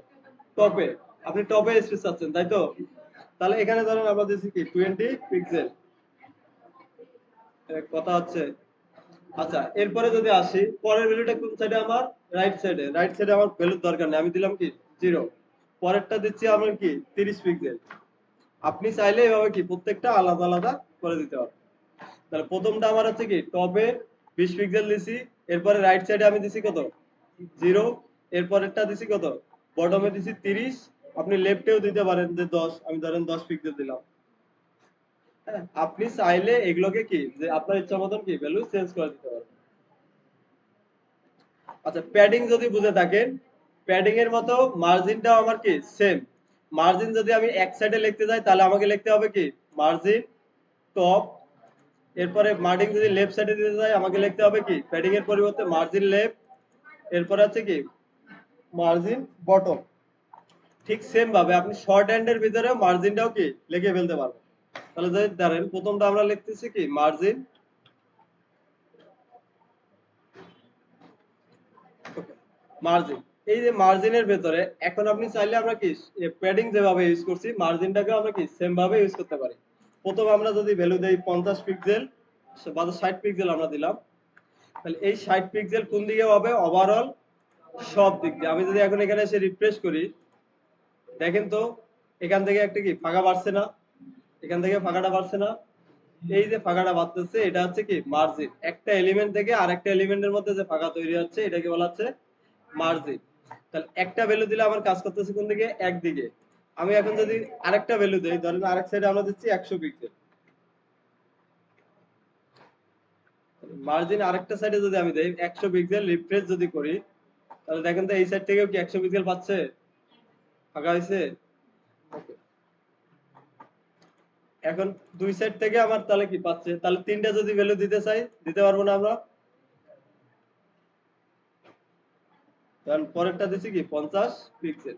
টপে। আপনি টপে স্পেস চাচ্ছেন তাই তো, তাহলে এখানে ধরেন আমরা দিচ্ছি কি 20 পিক্সেল, কথা হচ্ছে। আচ্ছা, এরপরে যদি আসি পরের ভ্যালুটা কোন সাইডে, আমার রাইট সাইডে। রাইট সাইডে আমার ভ্যালুর দরকার নেই, আমি দিলাম কি 0। পরেরটা দিচ্ছি আমার কি 30 পিক্সেল। আপনি চাইলে এভাবে কি প্রত্যেকটা আলাদা আলাদা করে দিতে পারেন। তাহলে প্রথমটা আমার হচ্ছে কি টপে 20 পিক্সেল দিছি, এরপরে রাইট সাইডে আমি দিছি কত 0, এরপরেরটা দিছি কত বটমে দিছি 30। আপনি লেফটেও দিতে পারেন যে 10, আমি ধরেন 10 পিক্সেল দিলাম। হ্যাঁ, আপনি চাইলে এগুলোকে কি যে আপনার ইচ্ছা মতন কি ভ্যালু চেঞ্জ করে দিতে পারেন। আচ্ছা, প্যাডিং যদি বুঝে থাকেন, প্যাডিং এর মতো মার্জিনটাও আমার কি সেম। মার্জিন যদি আমি এক সাইডে লিখতে যাই তাহলে আমাকে লিখতে হবে কি মার্জিন টপ, এরপরে মার্জিন যদি লেফট সাইডে দিতে যাই আমাকে লিখতে হবে কি প্যাডিং এর পরিবর্তে মার্জিন লেফট, এরপর আছে কি মার্জিন বটম। ঠিক সেম ভাবে আপনি শর্ট হ্যান্ড এর ভিতরেও মার্জিনটাও কি লিখে ফেলতে পারবেন। তাহলে যদি ধরেন প্রথমটা আমরা লিখতেছি কি মার্জিন, মার্জিন। এই যে মার্জিনের ভেতরে এখন আপনি চাইলে আমরা কি প্যাডিং যেভাবে ইউজ করছি মার্জিনটাকে আমরা কি সেম ভাবে ইউজ করতে পারি। প্রথম আমরা যদি ভ্যালু দেই 50 পিক্সেল বা 60 পিক্সেল আমরা দিলাম, তাহলে এই 60 পিক্সেল কোন দিকে হবে, ওভারঅল সব দিক দিয়ে। আমি যদি এখন এখানে এসে রিফ্রেশ করি দেখেন তো এখান থেকে একটা কি ফাঁকা বাড়ছে না, এখান থেকে ফাঁকাটা বাড়ছে না। এই যে ফাঁকাটা বাড়তেছে এটা হচ্ছে কি মার্জিন, একটা এলিমেন্ট থেকে আরেকটা এলিমেন্টের মধ্যে যে ফাঁকা তৈরি হচ্ছে এটাকে বলা হচ্ছে মার্জিন। তাহলে একটা ভ্যালু দিলে আমার কাজ করতেছে কোন দিকে, একদিকে। আমি এখন যদি আরেকটা ভ্যালু দেই, ধরেন আরেক সাইডে আমরা দিচ্ছি 100 পিক্সেল, মার্জিন আরেকটা সাইডে যদি আমি দেই 100 পিক্সেল, রিফ্রেশ যদি করি তাহলে দেখেন তো এই সাইড থেকেও কি 100 পিক্সেল পাচ্ছে, ফাঁকা হয়েছে। এখন দুই সাইড থেকে আমার তাহলে কি পাচ্ছে, তাহলে তিনটা যদি ভ্যালু দিতে চাই দিতে পারবো না আমরা। কারণ পরেরটা দিচ্ছি কি 50 পিক্সেল,